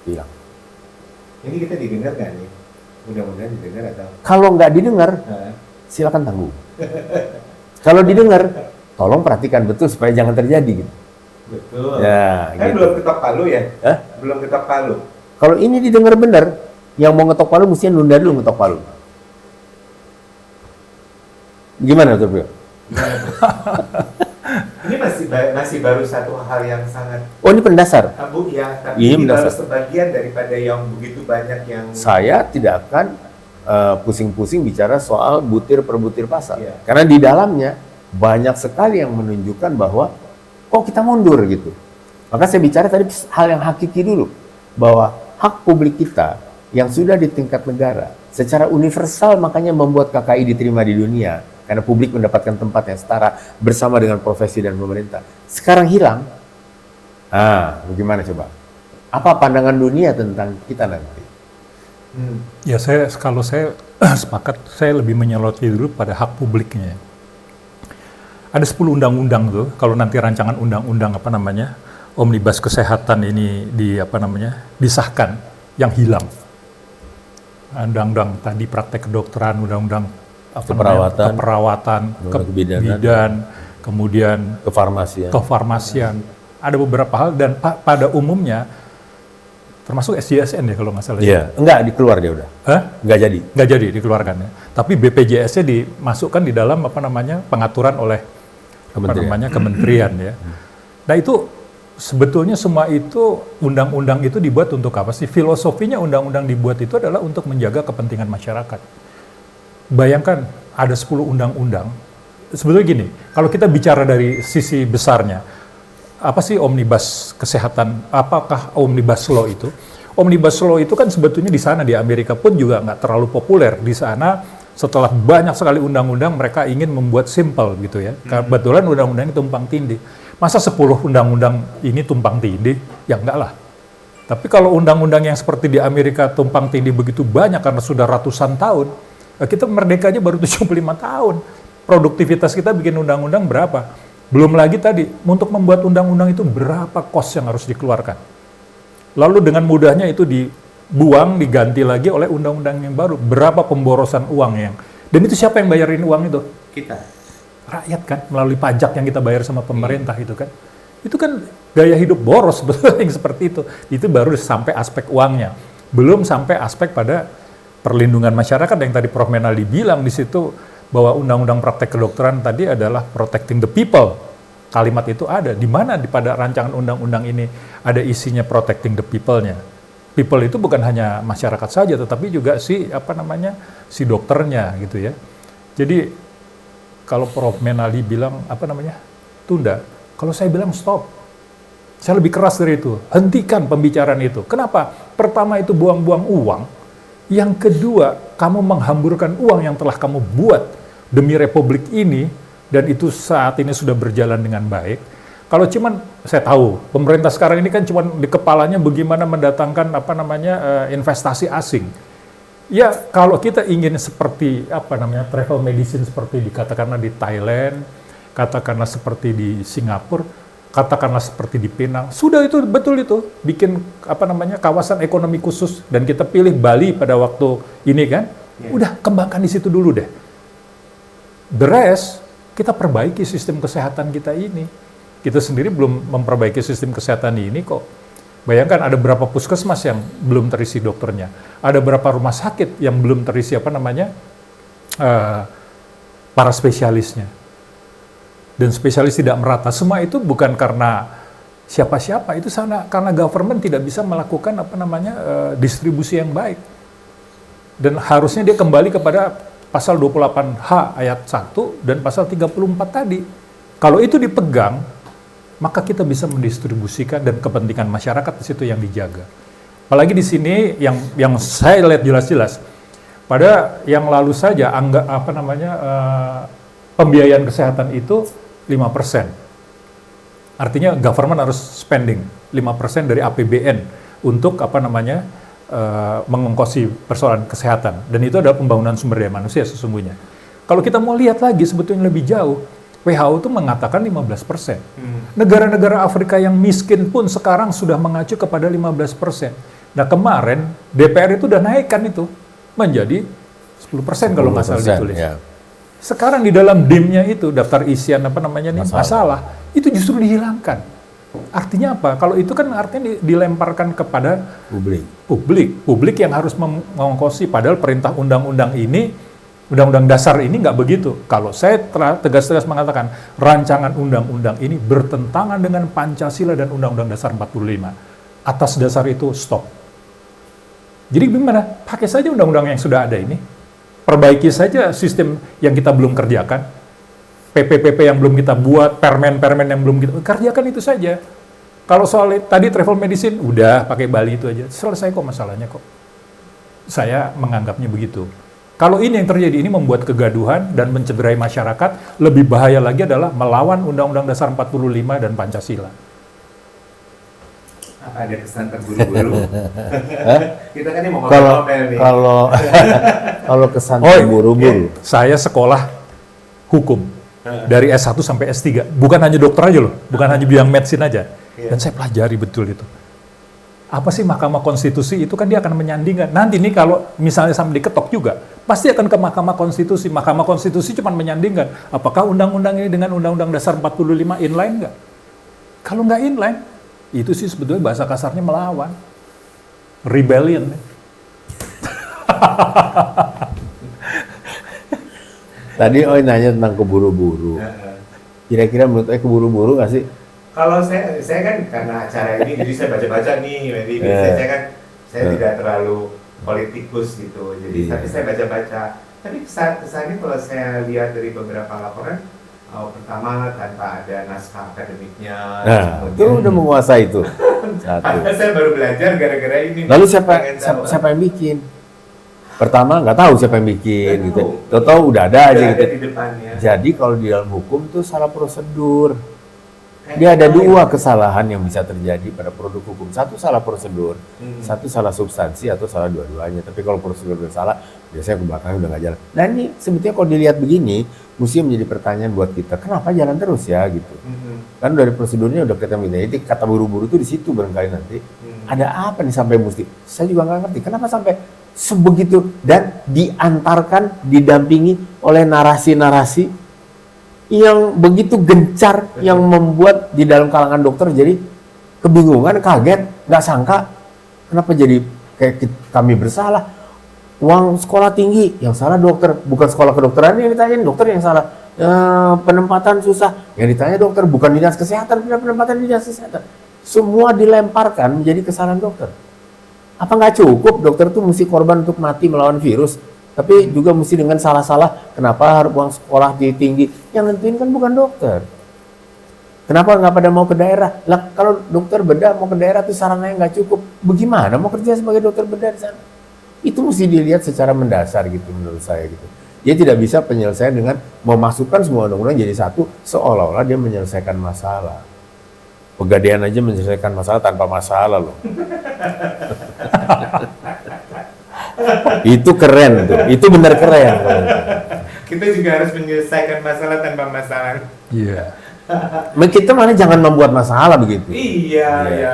hilang. Ini kita didengar nggak nih? Mudah-mudahan didengar atau? Kalau nggak didengar, silakan tanggung. Kalau didengar, tolong perhatikan betul supaya jangan terjadi gitu. Betul. Ya, kan gitu. belum ketok palu ya? Hah? Belum ketok palu. Kalau ini didengar benar, yang mau ngetok palu mestinya nunda dulu ngetok palu. Gimana tuh, Bro? Gimana tuh? Ini masih baru satu hal yang sangat Oh, ini pendasar. Bu ya, tapi Iya, ini baru mendasar. sebagian daripada yang begitu banyak yang Saya tidak akan pusing-pusing bicara soal butir per butir pasal. Iya. Karena di dalamnya banyak sekali yang menunjukkan bahwa kok kita mundur gitu. Maka saya bicara tadi hal yang hakiki dulu. Bahwa hak publik kita yang sudah di tingkat negara secara universal makanya membuat KKI diterima di dunia. Karena publik mendapatkan tempat yang setara bersama dengan profesi dan pemerintah. Sekarang hilang. Bagaimana coba? Apa pandangan dunia tentang kita nanti? Ya kalau saya sepakat, saya lebih menyoroti dulu pada hak publiknya. Ada 10 undang-undang tuh, kalau nanti rancangan undang-undang Omnibus Kesehatan ini disahkan, yang hilang. Undang-undang tadi praktek kedokteran, undang-undang keperawatan, kebidan, kemudian kefarmasian. Ada beberapa hal dan pada umumnya termasuk SJSN ya kalau nggak salah. Iya, enggak dikeluar dia udah. Enggak jadi. Nggak jadi dikeluarkan ya. Tapi BPJS-nya dimasukkan di dalam pengaturan oleh kementerian ya. Nah itu sebetulnya semua itu undang-undang itu dibuat untuk apa sih? Filosofinya undang-undang dibuat itu adalah untuk menjaga kepentingan masyarakat. Bayangkan ada 10 undang-undang. Sebetulnya gini, kalau kita bicara dari sisi besarnya, apa sih omnibus kesehatan? Apakah omnibus law itu? Omnibus law itu kan sebetulnya di sana di Amerika pun juga nggak terlalu populer. Di sana setelah banyak sekali undang-undang mereka ingin membuat simple gitu ya. Kebetulan undang-undang ini tumpang tindih. Masa 10 undang-undang ini tumpang tindih? Ya enggak lah. Tapi kalau undang-undang yang seperti di Amerika tumpang tindih begitu banyak karena sudah ratusan tahun, kita merdeka aja baru 75 tahun. Produktivitas kita bikin undang-undang berapa? Belum lagi tadi, untuk membuat undang-undang itu berapa kos yang harus dikeluarkan. Lalu dengan mudahnya itu dibuang, diganti lagi oleh undang-undang yang baru. Berapa pemborosan uang yang... Dan itu siapa yang bayarin uang itu? kita. Rakyat kan, melalui pajak yang kita bayar sama pemerintah itu kan. Itu kan gaya hidup boros betul yang seperti itu. Itu baru sampai aspek uangnya. Belum sampai aspek pada perlindungan masyarakat yang tadi Prof. Menaldi bilang di situ bahwa undang-undang praktek kedokteran tadi adalah protecting the people. Kalimat itu ada di mana pada rancangan undang-undang ini ada isinya protecting the people-nya. People itu bukan hanya masyarakat saja tetapi juga si dokternya gitu ya. Jadi kalau Prof. Menaldi bilang tunda, kalau saya bilang stop. Saya lebih keras dari itu. Hentikan pembicaraan itu. Kenapa? Pertama itu buang-buang uang. Yang kedua, kamu menghamburkan uang yang telah kamu buat demi republik ini, dan itu saat ini sudah berjalan dengan baik. Kalau saya tahu, pemerintah sekarang ini kan cuman di kepalanya bagaimana mendatangkan investasi asing. Ya, kalau kita ingin seperti travel medicine seperti dikatakanlah di Thailand, katakanlah seperti di Singapura, katakanlah seperti di Penang, sudah itu betul itu bikin kawasan ekonomi khusus dan kita pilih Bali pada waktu ini kan, udah kembangkan di situ dulu deh. The rest kita perbaiki sistem kesehatan kita ini. Kita sendiri belum memperbaiki sistem kesehatan ini kok. Bayangkan ada berapa puskesmas yang belum terisi dokternya, ada berapa rumah sakit yang belum terisi para spesialisnya. Dan spesialis tidak merata. Semua itu bukan karena siapa-siapa, itu karena government tidak bisa melakukan distribusi yang baik. Dan harusnya dia kembali kepada pasal 28H ayat 1 dan pasal 34 tadi. Kalau itu dipegang, maka kita bisa mendistribusikan dan kepentingan masyarakat di situ yang dijaga. Apalagi di sini yang saya lihat jelas-jelas pada yang lalu saja pembiayaan kesehatan itu 5%. Artinya government harus spending 5% dari APBN untuk mengongkosi persoalan kesehatan. Dan itu adalah pembangunan sumber daya manusia sesungguhnya. Kalau kita mau lihat lagi sebetulnya lebih jauh, WHO itu mengatakan 15%. Negara-negara Afrika yang miskin pun sekarang sudah mengacu kepada 15%. Nah kemarin DPR itu udah naikkan itu menjadi 10% kalau nggak salah ditulis. Ya. Sekarang di dalam DIM-nya itu, daftar isian masalah, itu justru dihilangkan. Artinya apa? Kalau itu kan artinya dilemparkan kepada publik yang harus mengongkosi, padahal perintah undang-undang ini Undang-undang dasar ini nggak begitu. Kalau saya tegas-tegas mengatakan rancangan undang-undang ini bertentangan dengan Pancasila dan Undang-undang Dasar 45. Atas dasar itu stop. Jadi gimana? Pakai saja undang-undang yang sudah ada ini. Perbaiki saja sistem yang kita belum kerjakan. PP-PP yang belum kita buat, permen-permen yang belum kita kerjakan itu saja. Kalau soal tadi travel medicine, udah pakai Bali itu aja. Selesai kok masalahnya kok. Saya menganggapnya begitu. Kalau ini yang terjadi, ini membuat kegaduhan dan mencederai masyarakat, lebih bahaya lagi adalah melawan Undang-Undang Dasar 45 dan Pancasila. Apa ada kesan terburu-buru? Kita kan ini mau Kalau ngomel nih. kalau kesan Oh, buru-buru. Saya sekolah hukum dari S1 sampai S3. Bukan hanya dokter aja loh, bukan hanya bidang medicine aja. Dan saya pelajari betul itu. Apa sih Mahkamah Konstitusi itu kan dia akan menyandingkan. Nanti nih kalau misalnya sampai diketok juga, pasti akan ke Mahkamah Konstitusi. Mahkamah Konstitusi cuma menyandingkan. Apakah undang-undang ini dengan Undang-Undang Dasar 45 inline nggak? Kalau nggak inline, itu sih sebetulnya bahasa kasarnya melawan. Rebellion. Tadi nanya tentang keburu-buru. Kira-kira menurut keburu-buru nggak sih? Kalau saya kan karena acara ini, jadi saya baca-baca nih, Wendy. Biasanya kan saya tidak terlalu politikus gitu, jadi tapi saya baca-baca. Tapi kesannya kalau saya lihat dari beberapa laporan, pertama tanpa ada naskah akademiknya. Nah, itu udah menguasai itu. Satu. Saya baru belajar gara-gara ini. Lalu Pengen tahu. siapa yang bikin? Pertama nggak tahu siapa yang bikin Nggak gitu. tahu. Tahu udah ada aja Udah gitu. ada di depannya. Jadi kalau di dalam hukum tuh salah prosedur. Dia ada dua kesalahan yang bisa terjadi pada produk hukum. Satu salah prosedur, satu salah substansi atau salah dua-duanya. Tapi kalau prosedur salah, biasanya ke belakangnya udah nggak jalan. Nah ini sebetulnya kalau dilihat begini, mesti menjadi pertanyaan buat kita. Kenapa jalan terus ya gitu? Kan dari prosedurnya udah kita minta. Jadi kata buru-buru itu di situ barangkali nanti. Ada apa nih sampai mesti? Saya juga nggak ngerti. Kenapa sampai sebegitu dan diantarkan, didampingi oleh narasi-narasi yang begitu gencar, yang membuat di dalam kalangan dokter jadi kebingungan, kaget, nggak sangka kenapa jadi kayak kami bersalah. Uang sekolah tinggi, yang salah dokter, bukan sekolah kedokteran yang ditanyain, dokter yang salah. Penempatan susah, yang ditanya dokter, bukan dinas kesehatan, penempatan dinas kesehatan. Semua dilemparkan menjadi kesalahan dokter. Apa nggak cukup dokter tuh mesti korban untuk mati melawan virus? Tapi juga mesti dengan salah-salah, kenapa harus uang sekolah tinggi? Yang nentuin kan bukan dokter. Kenapa nggak pada mau ke daerah? Lah kalau dokter bedah mau ke daerah tuh sarananya nggak cukup. Bagaimana mau kerja sebagai dokter bedah di sana? Itu mesti dilihat secara mendasar gitu menurut saya gitu. Dia tidak bisa penyelesaian dengan memasukkan semua undang-undang jadi satu seolah-olah dia menyelesaikan masalah. Pegadaian aja menyelesaikan masalah tanpa masalah loh. Itu keren tuh, itu benar keren. Kita juga harus menyelesaikan masalah tanpa masalah. Iya. Kita mana jangan membuat masalah begitu. Iya, iya.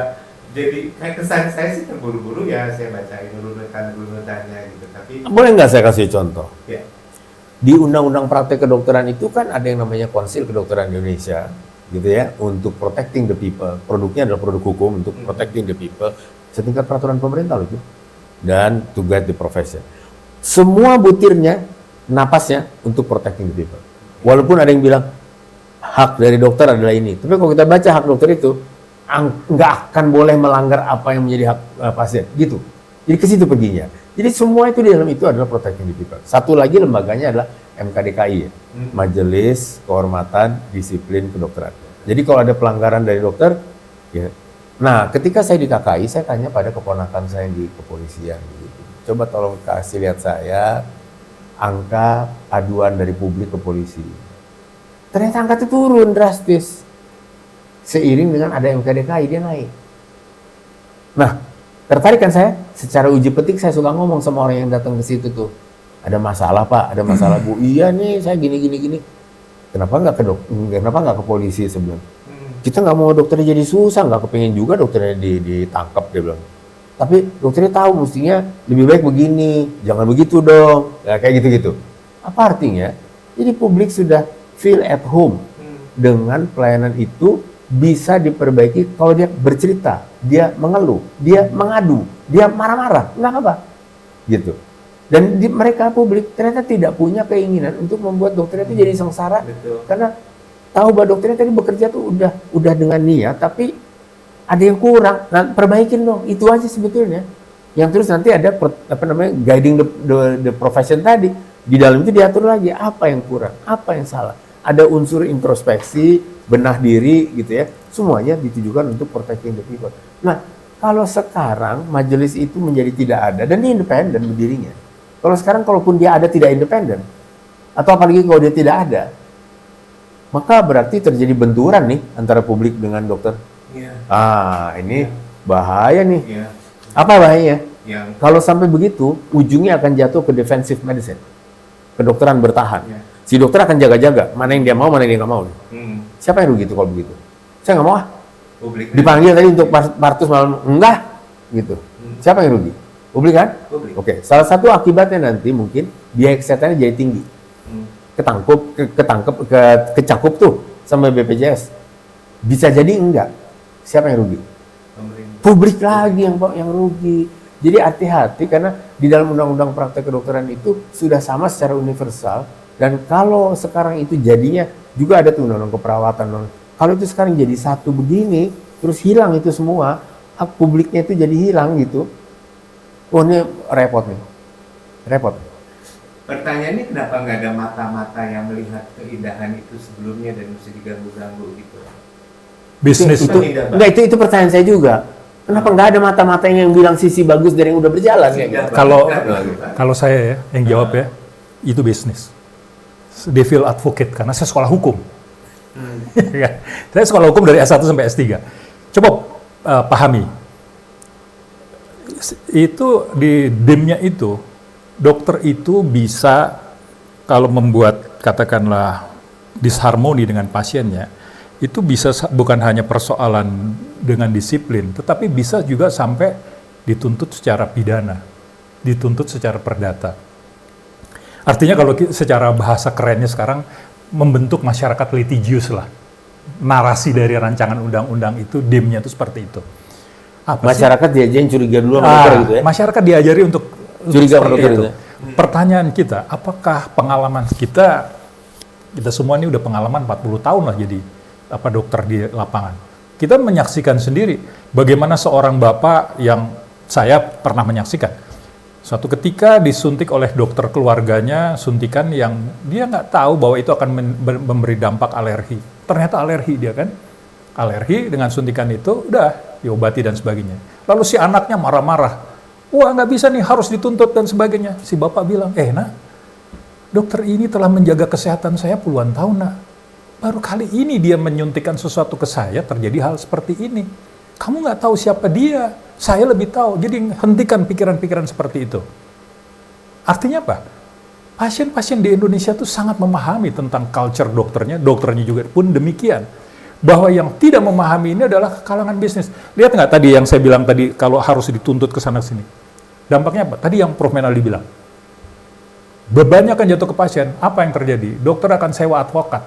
Jadi kayak kesan saya sih terburu-buru ya, saya bacain runutannya gitu. Tapi Boleh nggak saya kasih contoh? ya. Di Undang-Undang Praktek Kedokteran itu kan ada yang namanya Konsil Kedokteran Indonesia, gitu ya, untuk protecting the people. Produknya adalah produk hukum untuk protecting the people, setingkat peraturan pemerintah loh itu. Dan to guide the profession. Semua butirnya, napasnya untuk protecting the people. Walaupun ada yang bilang hak dari dokter adalah ini, tapi kalau kita baca hak dokter itu nggak akan boleh melanggar apa yang menjadi hak pasien, gitu. Jadi ke situ perginya. Jadi semua itu di dalam itu adalah protecting the people. Satu lagi lembaganya adalah MKDKI, ya, Majelis Kehormatan Disiplin Kedokteran. Jadi kalau ada pelanggaran dari dokter, ya. Nah, ketika saya di KKI, saya tanya pada keponakan saya di kepolisian. Gitu. Coba tolong kasih lihat saya angka aduan dari publik ke polisi. Ternyata angka itu turun drastis. Seiring dengan ada MKDKI, dia naik. Nah, tertarik kan saya? Secara uji petik saya suka ngomong sama orang yang datang ke situ tuh. Ada masalah Pak, ada masalah Bu. Iya nih, saya gini. Kenapa nggak ke polisi sebelum? Kita nggak mau dokternya jadi susah, nggak kepengen juga dokternya ditangkap, dia bilang. Tapi dokternya tahu mestinya lebih baik begini, jangan begitu dong, ya, kayak gitu-gitu. Apa artinya? Jadi publik sudah feel at home dengan pelayanan itu bisa diperbaiki kalau dia bercerita, dia mengeluh, dia mengadu, dia marah-marah, nggak apa-apa, gitu. Dan mereka publik ternyata tidak punya keinginan untuk membuat dokternya itu jadi sengsara. Betul. Karena tahu bahwa dokternya tadi bekerja tuh udah dengan niat, tapi ada yang kurang. Nah, perbaikin dong. Itu aja sebetulnya. Yang terus nanti ada guiding the profession tadi. Di dalam itu diatur lagi apa yang kurang, apa yang salah. Ada unsur introspeksi, benah diri gitu ya. Semuanya ditujukan untuk protecting the people. Nah, kalau sekarang majelis itu menjadi tidak ada dan dia independen berdirinya. Kalau sekarang kalaupun dia ada tidak independen, atau apalagi kalau dia tidak ada, maka berarti terjadi benturan nih antara publik dengan dokter. Iya. Ini bahaya nih. Iya. Apa bahayanya? Yang Kalau sampai begitu, ujungnya akan jatuh ke defensive medicine, kedokteran bertahan. Iya. Si dokter akan jaga-jaga, mana yang dia mau, mana yang dia nggak mau. Siapa yang rugi itu kalau begitu? Saya nggak mau ah. publik Dipanggil tadi untuk partus malam, enggak, gitu. Siapa yang rugi? Publik kan? publik. Oke, salah satu akibatnya nanti mungkin biaya kesehatannya jadi tinggi. Kecakup tuh sama BPJS. Bisa jadi enggak. Siapa yang rugi? Pemerintah. Publik lagi yang rugi. Jadi hati-hati karena di dalam undang-undang praktek kedokteran itu sudah sama secara universal, dan kalau sekarang itu jadinya juga ada tuh undang-undang keperawatan. Kalau itu sekarang jadi satu begini, terus hilang itu semua, hak publiknya itu jadi hilang gitu. Oh, ini repot nih. Repot. Pertanyaannya kenapa nggak ada mata-mata yang melihat keindahan itu sebelumnya dan mesti diganggu-ganggu gitu? Bisnis itu itu pertanyaan saya juga. Kenapa nggak ada mata-mata yang bilang sisi bagus dari yang udah berjalan? Tidak Kalau bagus. kalau saya ya yang jawab ya, itu bisnis. Devil advocate karena saya sekolah hukum. Ya, saya sekolah hukum dari S1 sampai S3. Coba pahami. Itu di DIM-nya itu, dokter itu bisa kalau membuat katakanlah disharmoni dengan pasiennya, itu bisa bukan hanya persoalan dengan disiplin, tetapi bisa juga sampai dituntut secara pidana, dituntut secara perdata. Artinya kalau secara bahasa kerennya sekarang, membentuk masyarakat litigius lah. Narasi dari rancangan undang-undang itu, DIM-nya itu seperti itu. Apa Masyarakat diajarin curiga dulu sama sih? dokter gitu ya? Masyarakat diajari untuk Curiga sama seperti dokter itu. gitu ya? Pertanyaan kita, apakah pengalaman kita semua ini udah pengalaman 40 tahun lah jadi dokter di lapangan. Kita menyaksikan sendiri bagaimana seorang bapak yang saya pernah menyaksikan. Suatu ketika disuntik oleh dokter keluarganya, suntikan yang dia nggak tahu bahwa itu akan memberi dampak alergi. Ternyata alergi dia kan. Alergi dengan suntikan itu udah diobati dan sebagainya. Lalu si anaknya marah-marah. Wah nggak bisa nih, harus dituntut dan sebagainya. Si bapak bilang, nak, dokter ini telah menjaga kesehatan saya puluhan tahun, nak. Baru kali ini dia menyuntikkan sesuatu ke saya, terjadi hal seperti ini. Kamu nggak tahu siapa dia, saya lebih tahu. Jadi hentikan pikiran-pikiran seperti itu. Artinya apa? Pasien-pasien di Indonesia itu sangat memahami tentang culture dokternya juga pun demikian. Bahwa yang tidak memahami ini adalah kalangan bisnis. Lihat nggak tadi yang saya bilang tadi, kalau harus dituntut ke sana-sini. Dampaknya apa? Tadi yang Prof. Menaldi bilang. Bebannya akan jatuh ke pasien. Apa yang terjadi? Dokter akan sewa advokat.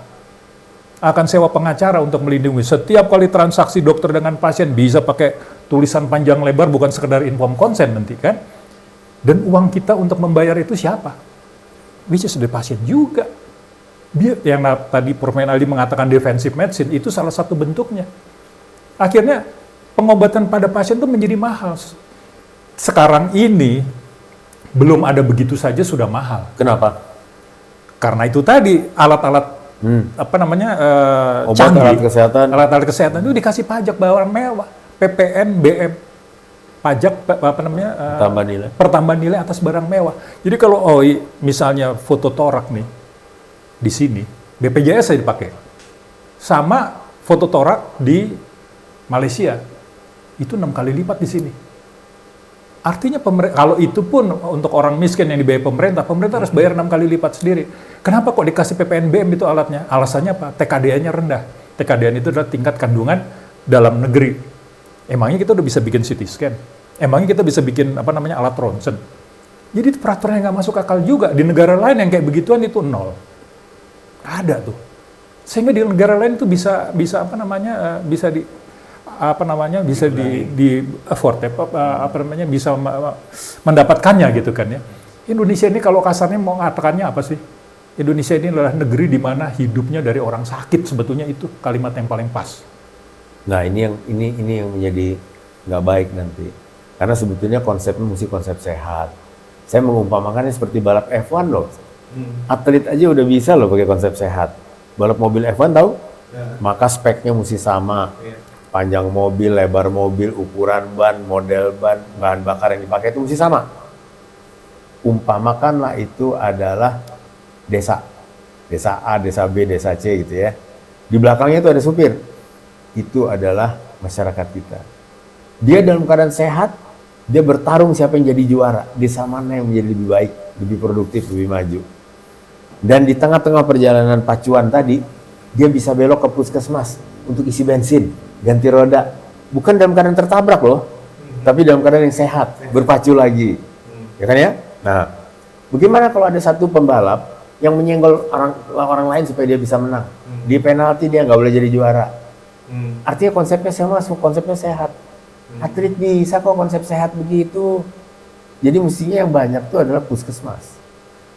Akan sewa pengacara untuk melindungi. Setiap kali transaksi dokter dengan pasien bisa pakai tulisan panjang lebar, bukan sekedar inform consent nanti kan. Dan uang kita untuk membayar itu siapa? Which is the pasien juga. Yang tadi Prof. Menaldi mengatakan defensive medicine, itu salah satu bentuknya. Akhirnya pengobatan pada pasien itu menjadi mahal. Sekarang ini belum ada begitu saja sudah mahal. Kenapa? Karena itu tadi alat-alat Obat, canggih, alat kesehatan itu dikasih pajak barang mewah, PPN, BM, pajak pertambahan nilai atas barang mewah. Jadi kalau misalnya foto torak nih di sini, BPJS saya dipakai, sama foto torak di Malaysia itu 6 kali lipat di sini. Artinya kalau itu pun untuk orang miskin yang dibayar pemerintah harus bayar 6 kali lipat sendiri. Kenapa kok dikasih PPNBM itu alatnya? Alasannya apa? TKDA-nya rendah. TKDA itu adalah tingkat kandungan dalam negeri. Emangnya kita udah bisa bikin CT scan? Emangnya kita bisa bikin alat ronsen? Jadi peraturan yang nggak masuk akal juga. Di negara lain yang kayak begituan itu nol. Ada tuh. Sehingga di negara lain itu bisa afford bisa mendapatkannya gitu kan ya. Indonesia ini kalau kasarnya mau ngatakannya apa sih? Indonesia ini adalah negeri di mana hidupnya dari orang sakit, sebetulnya itu kalimat yang paling pas. Nah ini yang menjadi nggak baik nanti. Karena sebetulnya konsepnya mesti konsep sehat. Saya mengumpamakannya seperti balap F1 loh. Atlet aja udah bisa loh pakai konsep sehat. Balap mobil F1 tahu? Ya. Maka speknya mesti sama. Iya. Panjang mobil, lebar mobil, ukuran ban, model ban, bahan bakar yang dipakai itu mesti sama. Umpamakanlah itu adalah desa. Desa A, desa B, desa C gitu ya. Di belakangnya itu ada supir. Itu adalah masyarakat kita. Dia dalam keadaan sehat, dia bertarung siapa yang jadi juara. Desa mana yang menjadi lebih baik, lebih produktif, lebih maju. Dan di tengah-tengah perjalanan pacuan tadi, dia bisa belok ke puskesmas untuk isi bensin, ganti roda. Bukan dalam keadaan tertabrak loh, tapi dalam keadaan yang sehat, berpacu lagi. Ya kan ya? Nah, bagaimana kalau ada satu pembalap yang menyenggol orang lain supaya dia bisa menang? Di penalti dia nggak boleh jadi juara. Artinya konsepnya sama, konsepnya sehat. Atlet bisa kok konsep sehat begitu. Jadi mestinya yang banyak itu adalah puskesmas.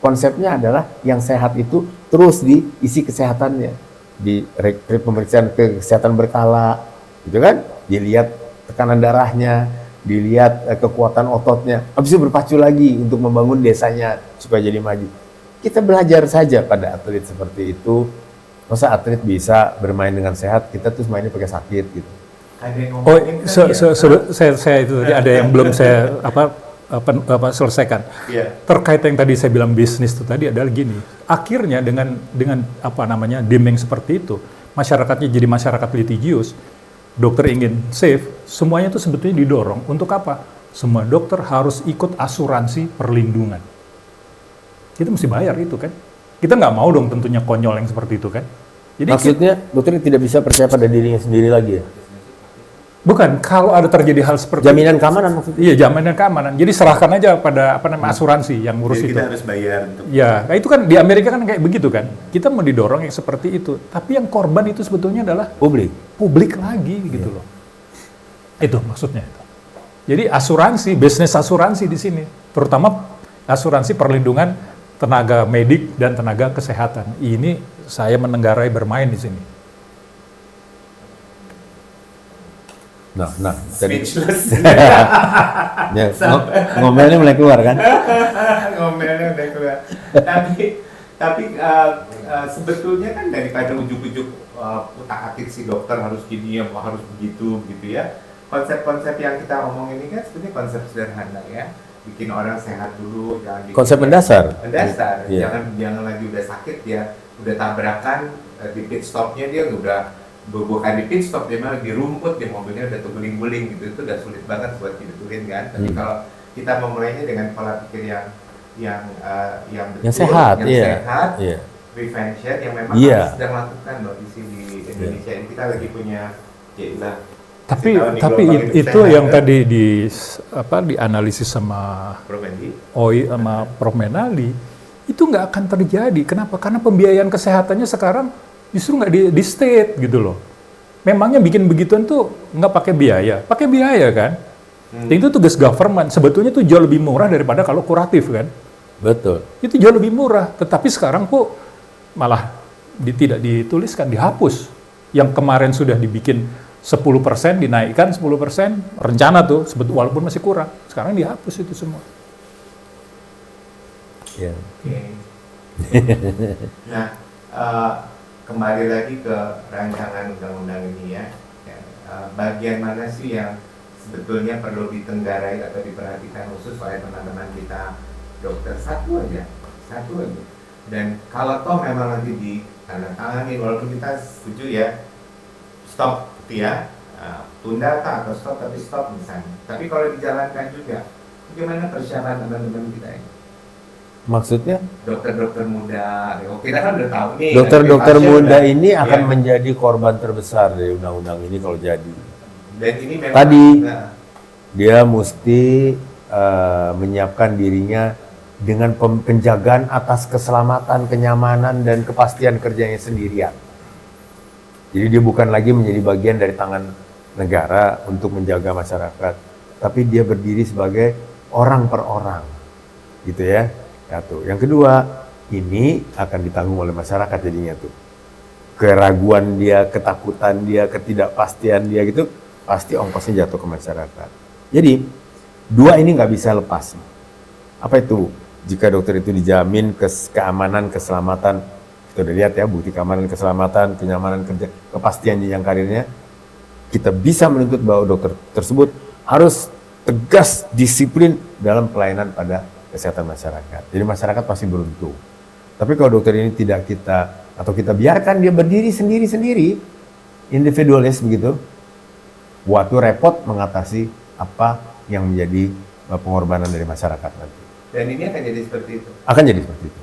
Konsepnya adalah yang sehat itu terus diisi kesehatannya. Di pemeriksaan kesehatan berkala, gitu kan? Dilihat tekanan darahnya, dilihat kekuatan ototnya, habis itu berpacu lagi untuk membangun desanya supaya jadi maju. Kita belajar saja pada atlet seperti itu. Masa atlet bisa bermain dengan sehat, kita terus mainnya pakai sakit gitu. Ada yang Oh, ngomongin kan saya itu tadi ada yang belum saya selesaikan. Iya. Terkait yang tadi saya bilang bisnis itu tadi adalah gini. Akhirnya dengan deming seperti itu, masyarakatnya jadi masyarakat litigius. Dokter ingin save, semuanya itu sebetulnya didorong untuk apa? Semua dokter harus ikut asuransi perlindungan. Kita mesti bayar itu kan. Kita nggak mau dong tentunya konyol yang seperti itu kan. Jadi Maksudnya dokter tidak bisa percaya pada dirinya sendiri lagi ya? bukan, kalau ada terjadi hal seperti Jaminan keamanan maksudnya? Iya, jaminan keamanan. Jadi serahkan aja pada asuransi yang ngurus Jadi itu. kita harus bayar untuk Ya, nah itu kan di Amerika kan kayak begitu kan. Kita mau didorong yang seperti itu. Tapi yang korban itu sebetulnya adalah publik lagi gitu loh. Itu maksudnya itu. Jadi asuransi, bisnis asuransi di sini, terutama asuransi perlindungan tenaga medik dan tenaga kesehatan. Ini saya menenggarai bermain di sini. Nah, tadi speechless. ya, ngomelnya mulai keluar kan? Ngomelnya udah keluar. Tapi sebetulnya kan daripada ujuk-ujuk utak-atik si dokter harus gini ya, harus begitu ya. Konsep-konsep yang kita omongin ini kan sebetulnya konsep sederhana ya. Bikin orang sehat dulu, jangan bikin Konsep mendasar. Yeah. Jangan lagi udah sakit dia udah tabrakan di pit stopnya dia udah bukan di pit stop, dia malah di rumput, di mobilnya udah terguling-guling gitu. Itu udah sulit banget buat dibetulin kan. Tapi kalau kita memulainya dengan pola pikir yang betul, yang sehat, sehat, prevention yang memang harus sedang lakukan loh di sini di Indonesia ini. Kita lagi punya Tapi itu yang tadi dianalisis sama Prof. Menali itu nggak akan terjadi. Kenapa? Karena pembiayaan kesehatannya sekarang justru nggak di state gitu loh. Memangnya bikin begituan tuh nggak pakai biaya kan? Itu tugas government. Sebetulnya tuh jauh lebih murah daripada kalau kuratif kan? Betul. Itu jauh lebih murah. Tetapi sekarang kok malah tidak dituliskan, dihapus. Yang kemarin sudah dibikin 10% dinaikkan 10%, rencana tuh walaupun masih kurang. Sekarang dihapus itu semua. Ya. Nah, kembali lagi ke rancangan undang-undang ini ya. Bagian mana sih yang sebetulnya perlu ditenggarai atau diperhatikan khusus oleh teman-teman kita dokter? Satu aja. Dan kalau toh memang nanti ditandatangani, walaupun kita setuju ya, stop gitu ya, tunda atau stop, tapi stop misalnya. Tapi kalau dijalankan juga, bagaimana persiapan teman-teman kita ini? Maksudnya? Dokter-dokter muda, kita kan udah tahu nih. Dokter-dokter muda ini akan menjadi korban terbesar dari undang-undang ini kalau jadi. Dan ini memang tadi dia mesti menyiapkan dirinya dengan penjagaan atas keselamatan, kenyamanan, dan kepastian kerjanya sendirian. Jadi dia bukan lagi menjadi bagian dari tangan negara untuk menjaga masyarakat, tapi dia berdiri sebagai orang per orang. gitu ya. Satu. Yang kedua, ini akan ditanggung oleh masyarakat jadinya tuh. Keraguan dia, ketakutan dia, ketidakpastian dia gitu, pasti ongkosnya jatuh ke masyarakat. Jadi, dua ini nggak bisa lepas. Apa itu? Jika dokter itu dijamin keamanan, keselamatan, kita udah lihat ya, bukti keamanan, keselamatan, kenyamanan kerja, kepastian jenjang karirnya, kita bisa menuntut bahwa dokter tersebut harus tegas, disiplin dalam pelayanan pada kesehatan masyarakat. Jadi masyarakat pasti beruntung. Tapi kalau dokter ini tidak kita biarkan dia berdiri sendiri-sendiri, individualis begitu, waktu repot mengatasi apa yang menjadi pengorbanan dari masyarakat nanti. Dan ini akan jadi seperti itu. Akan jadi seperti itu.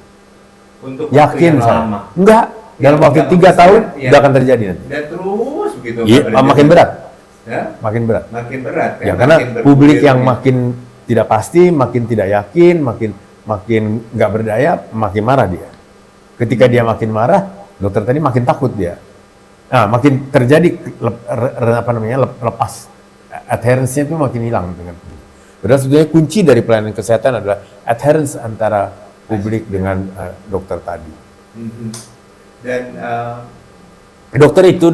Untuk Yakin waktu yang saya. lama. Enggak, dalam waktu 3 tahun udah akan terjadi nanti. Dan terus begitu. Iya, makin berat. Ya? Makin berat. Makin berat. Kan? Ya karena Makin publik bergulir yang ini. makin tidak pasti, makin tidak yakin, makin nggak berdaya, makin marah dia. Ketika dia makin marah, dokter tadi makin takut dia. Nah, makin terjadi lepas adherence-nya itu makin hilang dengan publik. Padahal sebetulnya kunci dari pelayanan kesehatan adalah adherence antara publik dengan dokter tadi. Mhm. Dan Dokter itu,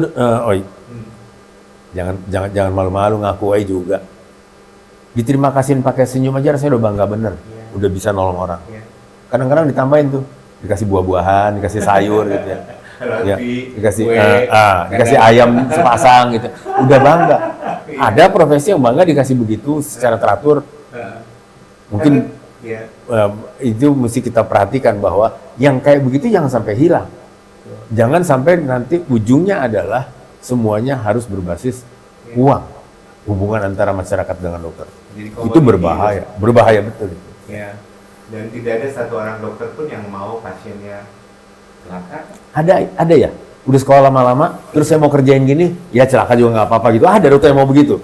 jangan malu-malu ngaku aja juga. Diterima kasihin pakai senyum aja, saya udah bangga bener, udah bisa nolong orang. ya, Kadang-kadang ditambahin tuh, dikasih buah-buahan, dikasih sayur gitu ya. Ya, roti, dikasih kue, dikasih ayam sepasang gitu. Udah bangga. Ada profesi yang bangga dikasih begitu secara teratur. Mungkin itu mesti kita perhatikan bahwa yang kayak begitu jangan sampai hilang. Jangan sampai nanti ujungnya adalah semuanya harus berbasis uang. Hubungan antara masyarakat dengan dokter. Jadi Itu berbahaya, berbahaya betul. Ya. Dan tidak ada satu orang dokter pun yang mau pasiennya celaka. Ada ya, udah sekolah lama-lama, terus saya mau kerjain gini, ya celaka juga nggak apa-apa gitu. Ada dokter yang mau begitu.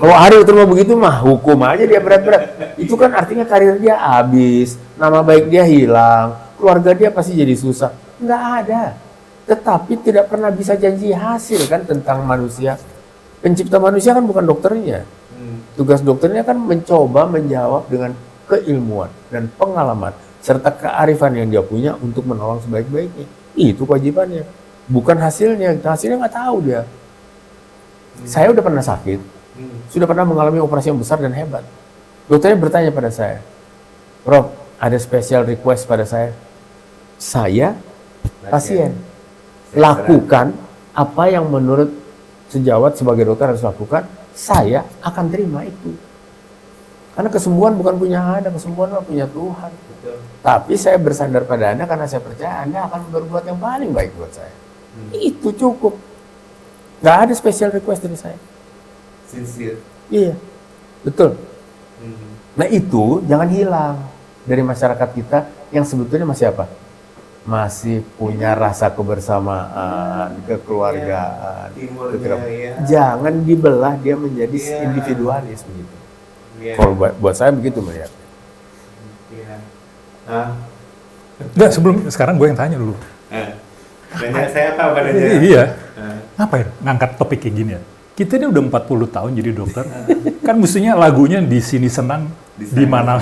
Kalau ada dokter mau begitu mah hukum aja dia berat-berat. Itu kan artinya karir dia habis, nama baik dia hilang, keluarga dia pasti jadi susah. Nggak ada. Tetapi tidak pernah bisa janji hasil kan tentang manusia. Pencipta manusia kan bukan dokternya. Tugas dokternya kan mencoba menjawab dengan keilmuan dan pengalaman serta kearifan yang dia punya untuk menolong sebaik-baiknya. Itu kewajibannya, bukan hasilnya. Hasilnya nggak tahu dia. Saya udah pernah sakit, sudah pernah mengalami operasi yang besar dan hebat. Dokternya bertanya pada saya, Rob, ada special request pada saya. Saya pasien, lakukan apa yang menurut sejawat sebagai dokter harus lakukan. Saya akan terima itu. Karena kesembuhan bukan punya Anda, kesembuhan punya Tuhan. Betul. Tapi saya bersandar pada Anda karena saya percaya Anda akan berbuat yang paling baik buat saya. Itu cukup. Nggak ada special request dari saya. Sincere. Iya, betul. Nah itu jangan hilang dari masyarakat kita yang sebetulnya masih apa? Masih punya rasa kebersamaan, kekeluargaan. Timurnya, ya. Jangan dibelah dia menjadi Iya. individualis begitu. Iya. Kalau buat saya begitu melihat. Iya. Nah, Enggak, sekarang gue yang tanya dulu. nanya saya apa padanya? Iya. Ngapain ngangkat topik kayak gini ya? Kita ini udah 40 tahun jadi dokter. Kan mestinya lagunya di sini senang, di mana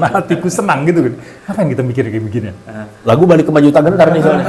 hatiku senang gitu kan. Ngapain kita mikir kayak begini? Lagu balik ke maju tak gentar nih soalnya.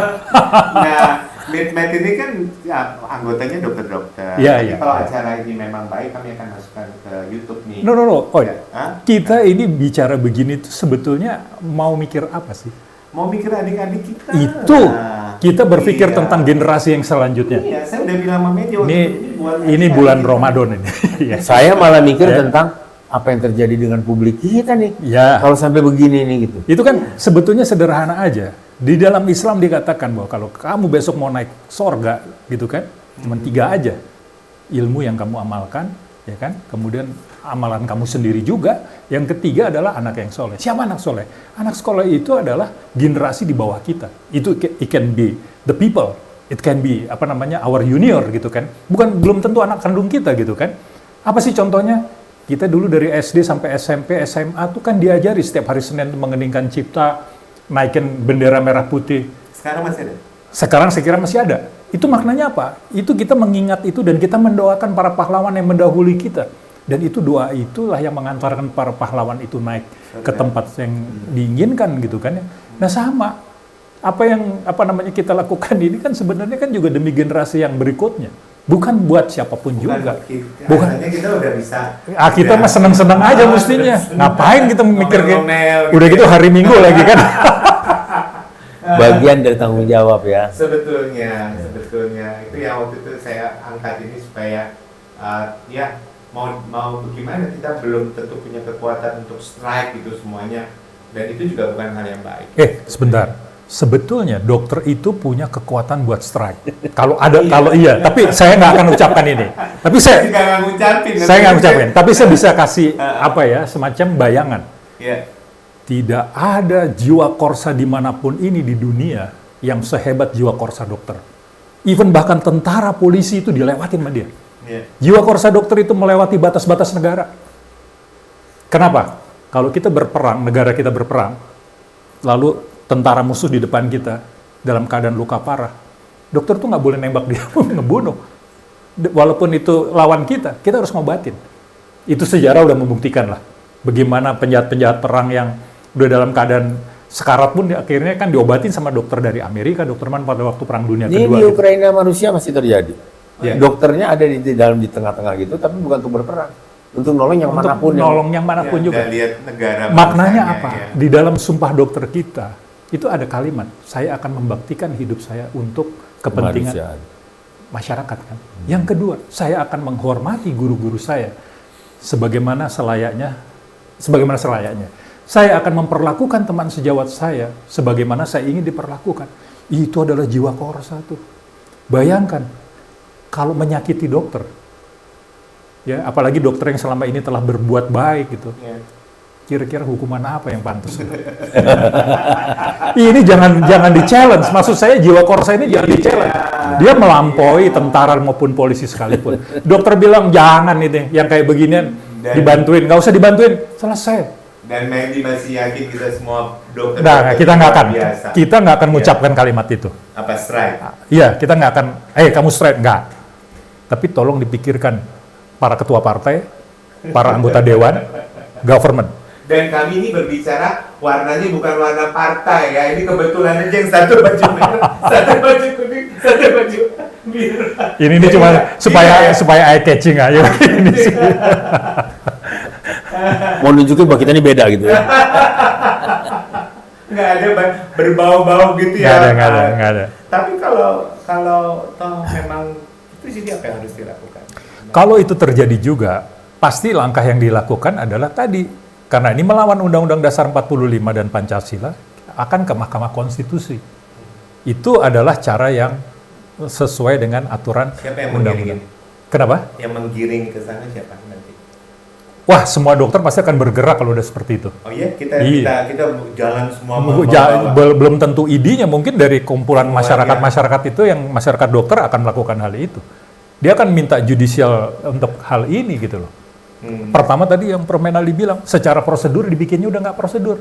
Nah, Midmet ini kan ya, anggotanya dokter-dokter. Iya, Tapi iya, kalau iya. acara ini memang baik, kami akan masukkan ke YouTube nih. No. Oh, Ya. Hah? kita ini bicara begini tuh sebetulnya mau mikir apa sih? Mau mikir adik-adik kita. Itu Nah, kita berpikir iya. tentang generasi yang selanjutnya. Iya, saya udah bilang sama Media waktu Ini itu, ini bulan Ramadan ini. Iya. Saya malah mikir Ya. tentang apa yang terjadi dengan publik kita nih. Ya. Kalau sampai begini nih gitu. Itu kan sebetulnya sederhana aja. Di dalam Islam dikatakan bahwa kalau kamu besok mau naik sorga, gitu kan, cuma 3 aja. Ilmu yang kamu amalkan, ya kan, kemudian amalan kamu sendiri juga. Yang ketiga adalah anak yang soleh. Siapa anak soleh? Anak soleh itu adalah generasi di bawah kita. Itu it can be the people, it can be our junior gitu kan. Belum tentu anak kandung kita gitu kan. Apa sih contohnya? Kita dulu dari SD sampai SMP, SMA tuh kan diajari setiap hari Senin mengeningkan cipta, naikin bendera merah putih. Sekarang masih ada? Sekarang saya kira masih ada. Itu maknanya apa? Itu kita mengingat itu dan kita mendoakan para pahlawan yang mendahului kita. Dan itu doa itulah yang mengantarkan para pahlawan itu naik ke tempat yang diinginkan gitu kan ya. Nah sama, apa namanya kita lakukan ini kan sebenarnya kan juga demi generasi yang berikutnya. Bukan buat siapapun juga. Bukan. Kita udah bisa. Kita mah seneng-seneng aja mestinya. Ngapain kita mikir ngomel-ngomel udah gitu hari Minggu lagi kan. Bagian dari tanggung jawab ya. Sebetulnya itu yang waktu itu saya angkat ini supaya ya mau bagaimana, kita belum tentu punya kekuatan untuk strike gitu semuanya, dan itu juga bukan hal yang baik. Sebentar, sebetulnya dokter itu punya kekuatan buat strike. Kalau tapi saya nggak akan ucapkan ini. Tapi saya nggak ngucapin. Tapi saya bisa kasih semacam bayangan. Yeah. Tidak ada jiwa korsa dimanapun ini di dunia yang sehebat jiwa korsa dokter. Even bahkan tentara, polisi itu dilewatin sama dia. Yeah. Jiwa korsa dokter itu melewati batas-batas negara. Kenapa? Kalau kita berperang, negara kita berperang, lalu tentara musuh di depan kita dalam keadaan luka parah, dokter tuh nggak boleh nembak dia, ngebunuh. Walaupun itu lawan kita harus ngobatin. Itu sejarah udah membuktikan lah. Bagaimana penjahat-penjahat perang yang udah dalam keadaan sekarat pun akhirnya kan diobatin sama dokter dari Amerika, dokter pada waktu Perang Dunia Ini Kedua. di Ukraina manusia masih terjadi. Ya. Dokternya ada di tengah-tengah gitu, tapi bukan untuk berperang, untuk nolong yang manapun. Nolong yang manapun juga. Lihat negara. Maknanya apa? Ya. Di dalam sumpah dokter kita itu ada kalimat, saya akan membaktikan hidup saya untuk kepentingan masyarakat kan. Yang kedua, saya akan menghormati guru-guru saya sebagaimana selayaknya. Saya akan memperlakukan teman sejawat saya sebagaimana saya ingin diperlakukan. Itu adalah jiwa korsa tuh. Bayangkan kalau menyakiti dokter, ya apalagi dokter yang selama ini telah berbuat baik gitu. Yeah. Kira-kira hukuman apa yang pantas? Ini jangan di-challenge. Maksud saya jiwa korsa ini jangan di-challenge. Dia melampaui tentara maupun polisi sekalipun. Dokter bilang jangan ini, yang kayak beginian dibantuin, nggak usah dibantuin, selesai. Dan Mendy masih yakin kita semua dokter. Nah, kita nggak akan mengucapkan kalimat itu. Apa strike? Iya, kita nggak akan. Kamu strike nggak? Tapi tolong dipikirkan para ketua partai, para anggota dewan, government. Dan kami ini berbicara warnanya bukan warna partai ya. Ini kebetulan aja yang satu baju merah, satu baju kuning, satu baju biru. Ini cuma supaya eye catching aja. Ini sih. Mau nunjukin bahwa kita ini beda gitu ya. Nggak ada berbau-bau gitu ya. Nggak ada. Tapi kalau toh memang itu jadi apa yang harus dilakukan? Kalau itu terjadi juga, pasti langkah yang dilakukan adalah tadi, karena ini melawan Undang-Undang Dasar 45 dan Pancasila, akan ke Mahkamah Konstitusi. Itu adalah cara yang sesuai dengan aturan siapa yang undang-undang. Kenapa? Yang menggiring ke sana siapa nanti? Wah, semua dokter pasti akan bergerak kalau udah seperti itu. Oh iya, kita jalan semua. Belum tentu ID-nya, mungkin dari kumpulan masyarakat itu yang masyarakat dokter akan melakukan hal itu. Dia akan minta judicial untuk hal ini gitu loh. Pertama tadi yang Permenali bilang, secara prosedur dibikinnya udah nggak prosedur.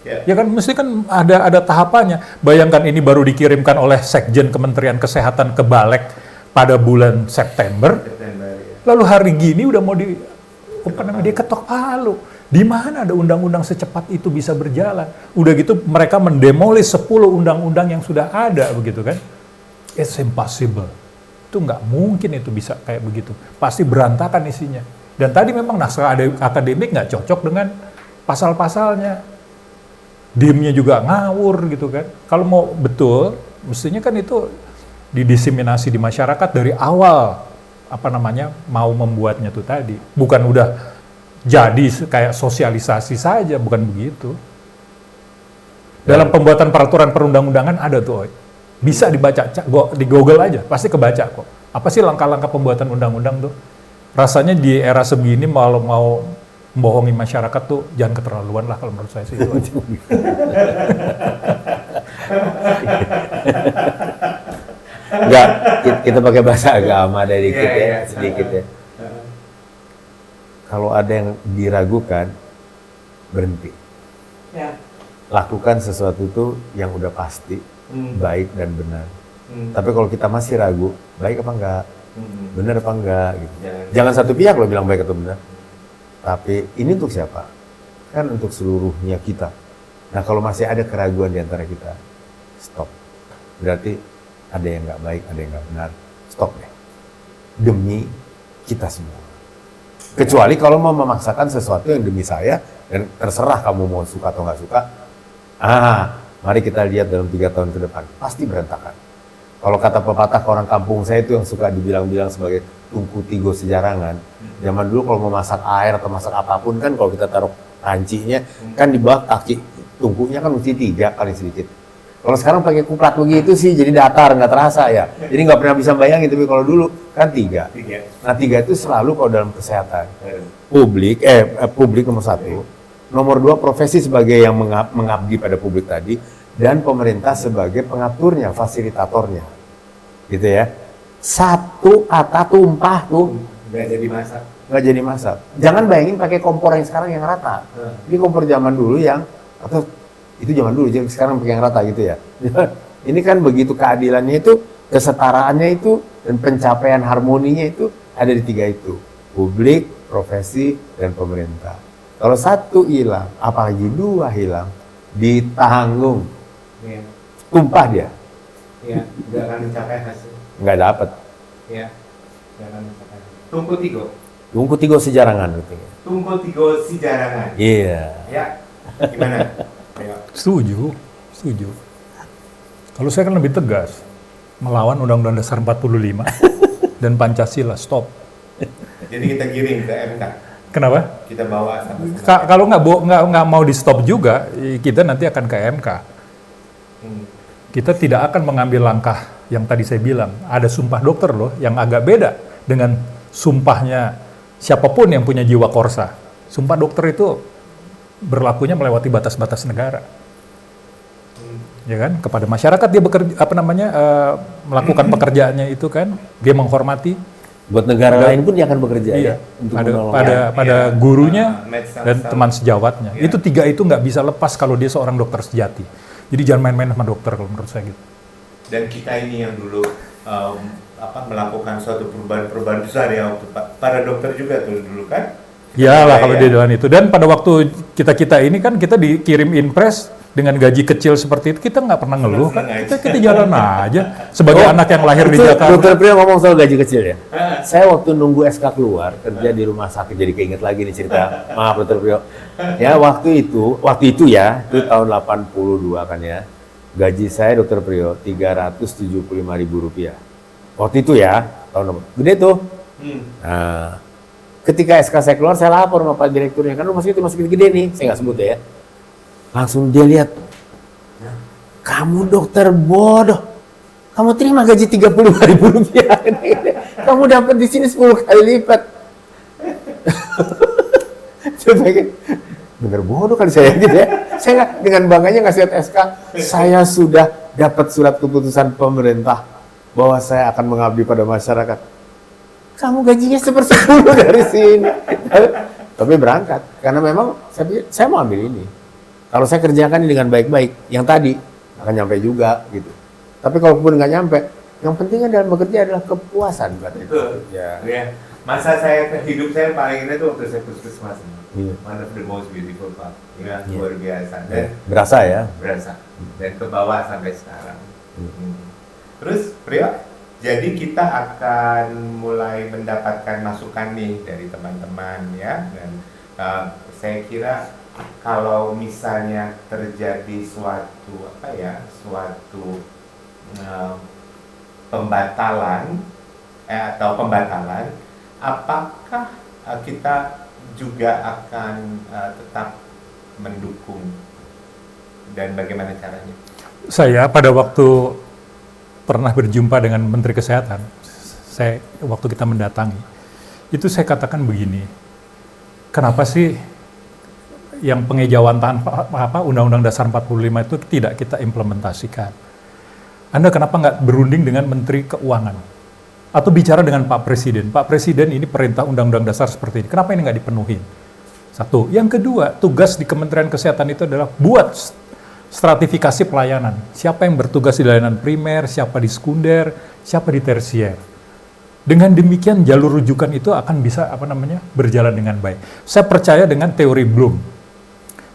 Ya kan, mesti kan ada tahapannya. Bayangkan ini baru dikirimkan oleh Sekjen Kementerian Kesehatan ke Balek pada bulan September. Lalu hari gini udah mau dia ketok palu. Di mana ada undang-undang secepat itu bisa berjalan? Udah gitu mereka mendemolis 10 undang-undang yang sudah ada begitu kan? It's impossible. Itu nggak mungkin itu bisa kayak begitu. Pasti berantakan isinya. Dan tadi memang naskah akademik nggak cocok dengan pasal-pasalnya. Dimnya juga ngawur gitu kan. Kalau mau betul, mestinya kan itu didiseminasi di masyarakat dari awal. Mau membuatnya tuh tadi. Bukan udah jadi kayak sosialisasi saja, bukan begitu. Dalam pembuatan peraturan perundang-undangan ada tuh, bisa dibaca, di Google aja, pasti kebaca kok. Apa sih langkah-langkah pembuatan undang-undang tuh? Rasanya di era segini mau membohongi masyarakat tuh jangan keterlaluan lah kalau menurut saya sih itu aja. Enggak, kita pakai bahasa agama dari kita sedikit ya. Kalau ada yang diragukan, berhenti. Ya. Lakukan sesuatu itu yang udah pasti, baik dan benar. Tapi kalau kita masih ragu, baik apa enggak? Benar apa enggak gitu. Jangan- Jangan satu pihak lo bilang baik atau benar. Tapi ini untuk siapa? Kan untuk seluruhnya kita. Nah kalau masih ada keraguan di antara kita, stop. Berarti ada yang nggak baik, ada yang nggak benar. Stop deh. Demi kita semua. Kecuali kalau mau memaksakan sesuatu yang demi saya, dan terserah kamu mau suka atau nggak suka. Mari kita lihat dalam 3 tahun ke depan. Pasti berantakan. Kalau kata pepatah orang kampung saya itu yang suka dibilang-bilang sebagai tungku tigo sejarangan. Zaman dulu kalau mau masak air atau masak apapun kan kalau kita taruh pancinya kan di bawah kaki tungkunya kan mesti 3 paling sedikit. Kalau sekarang pakai kuplat begitu sih jadi datar nggak terasa ya. Jadi nggak pernah bisa bayangin, tapi kalau dulu kan 3. Nah 3 itu selalu kalau dalam kesehatan. Publik nomor 1. Nomor 2 profesi sebagai yang mengabdi pada publik tadi, dan pemerintah sebagai pengaturnya, fasilitatornya, gitu ya. Satu kata tumpah tuh nggak jadi masak. nggak jadi masak. Jangan bayangin pakai kompor yang sekarang yang rata. Ini kompor zaman dulu yang, atau itu zaman dulu, jadi sekarang pakai yang rata gitu ya. Ini kan begitu keadilannya itu, kesetaraannya itu, dan pencapaian harmoninya itu ada di 3 itu. Publik, profesi, dan pemerintah. Kalau 1 hilang, apalagi 2 hilang, ditanggung. Iya. Tumpah dia, Iya, nggak akan mencapai hasil. nggak dapet. Iya, nggak akan mencapai hasil. Tungku tigo. Tunggu 3 sejarangan gitu. Tungku tigo si jarangan. Iya. Ya, gimana? Ayo. Setuju. Kalau saya kan lebih tegas, melawan Undang-Undang Dasar 45 dan Pancasila, stop. Jadi kita giring ke MK. Kenapa? Kita bawa sama-sama. Kalau nggak mau di stop juga, kita nanti akan ke MK. Hmm. Kita tidak akan mengambil langkah yang tadi saya bilang. Ada sumpah dokter loh yang agak beda dengan sumpahnya siapapun yang punya jiwa korsa. Sumpah dokter itu berlakunya melewati batas-batas negara. Ya kan? Kepada masyarakat dia bekerja, melakukan pekerjaannya itu kan, dia menghormati. Buat negara lain pun dia akan bekerja Iya, ya. Untuk menolong. pada Iya. gurunya Match dan sama-sama. teman sejawatnya. Iya. Itu 3 itu nggak bisa lepas kalau dia seorang dokter sejati. Jadi jangan main-main sama dokter kalau menurut saya gitu. Dan kita ini yang dulu melakukan suatu perubahan besar ya waktu para dokter juga tuh dulu kan. Iyalah Iya, kalau iya. dia jalan itu. Dan pada waktu kita ini kan kita dikirim impres dengan gaji kecil seperti itu, kita nggak pernah ngeluh kan. Senang-senang Kita jalan aja sebagai anak yang lahir di Itu Jakarta. Dokter Priyo ngomong soal gaji kecil ya. Saya waktu nunggu SK keluar kerja di rumah sakit, jadi keinget lagi nih cerita. Maaf Dokter Priyo. Ya waktu itu ya, itu tahun 82 kan ya. Gaji saya Dokter Priyo 375.000 rupiah. Waktu itu ya, tahun gede tuh. Nah, ketika SK saya keluar, saya lapor sama Pak Direkturnya, kan rumah sakit masih gede nih, saya nggak sebut ya. Langsung dia lihat, kamu dokter bodoh, kamu terima gaji 35.000 rupiah, kamu dapat di sini 10 kali lipat. Coba kan, bener bodoh kali saya gitu ya. Saya nggak, dengan bangganya ngasih lihat SK, saya sudah dapat surat keputusan pemerintah bahwa saya akan mengabdi pada masyarakat. Kamu gajinya 1/10 dari sini. Tapi berangkat, karena memang saya mau ambil ini. Kalau saya kerjakan ini dengan baik-baik, yang tadi akan nyampe juga gitu. Tapi kalaupun nggak nyampe, yang penting dalam bekerja adalah kepuasan. Betul. Ya. Ya. Masa hidup saya paling indah tuh waktu saya puskesmas. Iya. One of the most beautiful part. Ya, Iya. luar biasa. Ya, Dan berasa ya. berasa. Dan ke bawah sampai sekarang. Terus, Priyo, jadi kita akan mulai mendapatkan masukan nih dari teman-teman ya. Dan saya kira kalau misalnya terjadi suatu pembatalan apakah kita juga akan tetap mendukung, dan bagaimana caranya? Saya pada waktu pernah berjumpa dengan Menteri Kesehatan, waktu kita mendatangi, itu saya katakan begini, kenapa sih yang pengejauhan Undang-Undang Dasar 45 itu tidak kita implementasikan? Anda kenapa nggak berunding dengan Menteri Keuangan? Atau bicara dengan Pak Presiden? Pak Presiden ini perintah Undang-Undang Dasar seperti ini, kenapa ini nggak dipenuhin? Satu. Yang kedua, tugas di Kementerian Kesehatan itu adalah buat stratifikasi pelayanan. Siapa yang bertugas di layanan primer, siapa di sekunder, siapa di tersier. Dengan demikian jalur rujukan itu akan bisa berjalan dengan baik. Saya percaya dengan teori Bloom.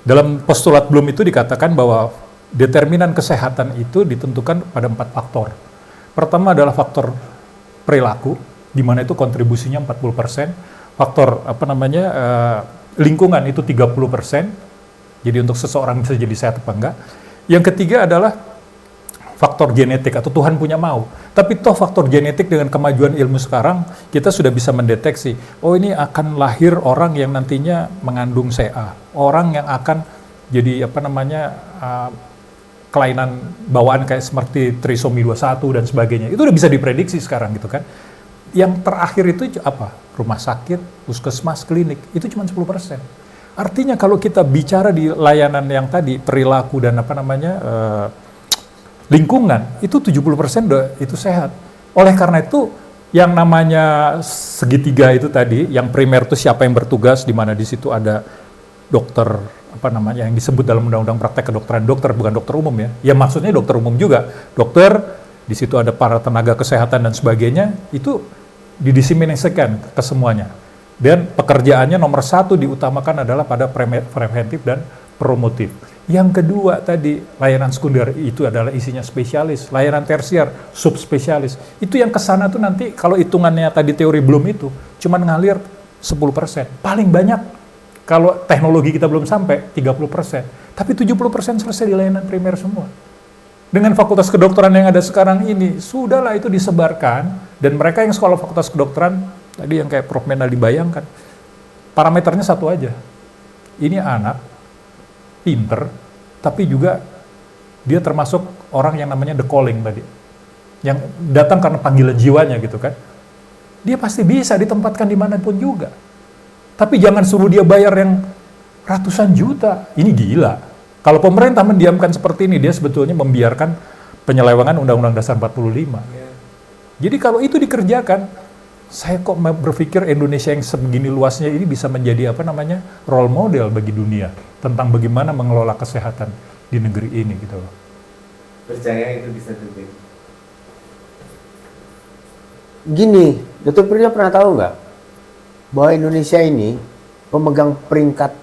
Dalam postulat Bloom itu dikatakan bahwa determinan kesehatan itu ditentukan pada 4 faktor. Pertama adalah faktor perilaku, di mana itu kontribusinya 40%, faktor lingkungan itu 30%, jadi untuk seseorang bisa jadi sehat apa enggak. Yang ketiga adalah faktor genetik atau Tuhan punya mau. Tapi toh faktor genetik dengan kemajuan ilmu sekarang, kita sudah bisa mendeteksi, oh ini akan lahir orang yang nantinya mengandung CA, orang yang akan jadi kelainan bawaan kayak seperti trisomi 21 dan sebagainya. Itu udah bisa diprediksi sekarang gitu kan. Yang terakhir itu apa? Rumah sakit, puskesmas, klinik, itu cuma 10%. Artinya kalau kita bicara di layanan yang tadi, perilaku dan lingkungan, itu 70% itu sehat. Oleh karena itu, yang namanya segitiga itu tadi, yang primer itu siapa yang bertugas, di mana di situ ada dokter, yang disebut dalam undang-undang praktek kedokteran, dokter, bukan dokter umum ya. Ya maksudnya dokter umum juga. Dokter, di situ ada para tenaga kesehatan dan sebagainya, itu didiseminasikan ke semuanya. Dan pekerjaannya nomor 1 diutamakan adalah pada preventif dan promotif. Yang kedua tadi, layanan sekunder itu adalah isinya spesialis, layanan tersier, subspesialis. Itu yang kesana tuh nanti kalau hitungannya tadi teori Bloom itu, cuman ngalir 10%. Paling banyak, kalau teknologi kita belum sampai, 30%. Tapi 70% selesai di layanan primer semua. Dengan fakultas kedokteran yang ada sekarang ini, sudahlah itu disebarkan, dan mereka yang sekolah fakultas kedokteran, tadi yang kayak Prof. Menal dibayangkan, parameternya satu aja. Ini anak, pinter, tapi juga dia termasuk orang yang namanya the calling tadi. Yang datang karena panggilan jiwanya gitu kan. Dia pasti bisa ditempatkan dimanapun juga. Tapi jangan suruh dia bayar yang ratusan juta. Ini gila. Kalau pemerintah mendiamkan seperti ini, dia sebetulnya membiarkan penyelewengan Undang-Undang Dasar 45. Jadi kalau itu dikerjakan, saya kok berpikir Indonesia yang sebegini luasnya ini bisa menjadi role model bagi dunia tentang bagaimana mengelola kesehatan di negeri ini gitu loh. Percaya itu bisa terjadi. Gini, Dr. Priyo pernah tahu nggak bahwa Indonesia ini pemegang peringkat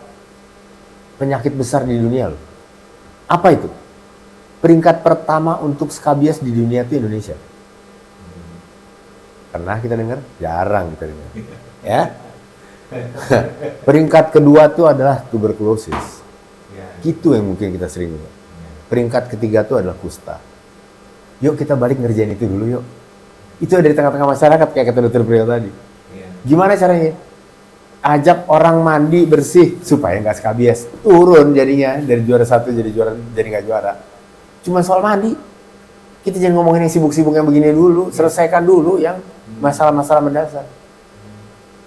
penyakit besar di dunia loh. Apa itu? Peringkat pertama untuk skabies di dunia itu Indonesia. Pernah kita dengar? Jarang kita dengar. Ya. Peringkat kedua itu adalah tuberkulosis. Itu yang mungkin kita sering dengar. Peringkat ketiga itu adalah kusta. Yuk kita balik ngerjain itu dulu yuk. Itu ada di tengah-tengah masyarakat kayak kata Dr. Priyo tadi. Gimana caranya? Ajak orang mandi bersih supaya nggak skabies. Turun jadinya dari juara 1 jadi nggak juara. Cuma soal mandi. Kita jangan ngomongin yang sibuk-sibuk yang begini dulu, selesaikan dulu yang masalah-masalah mendasar.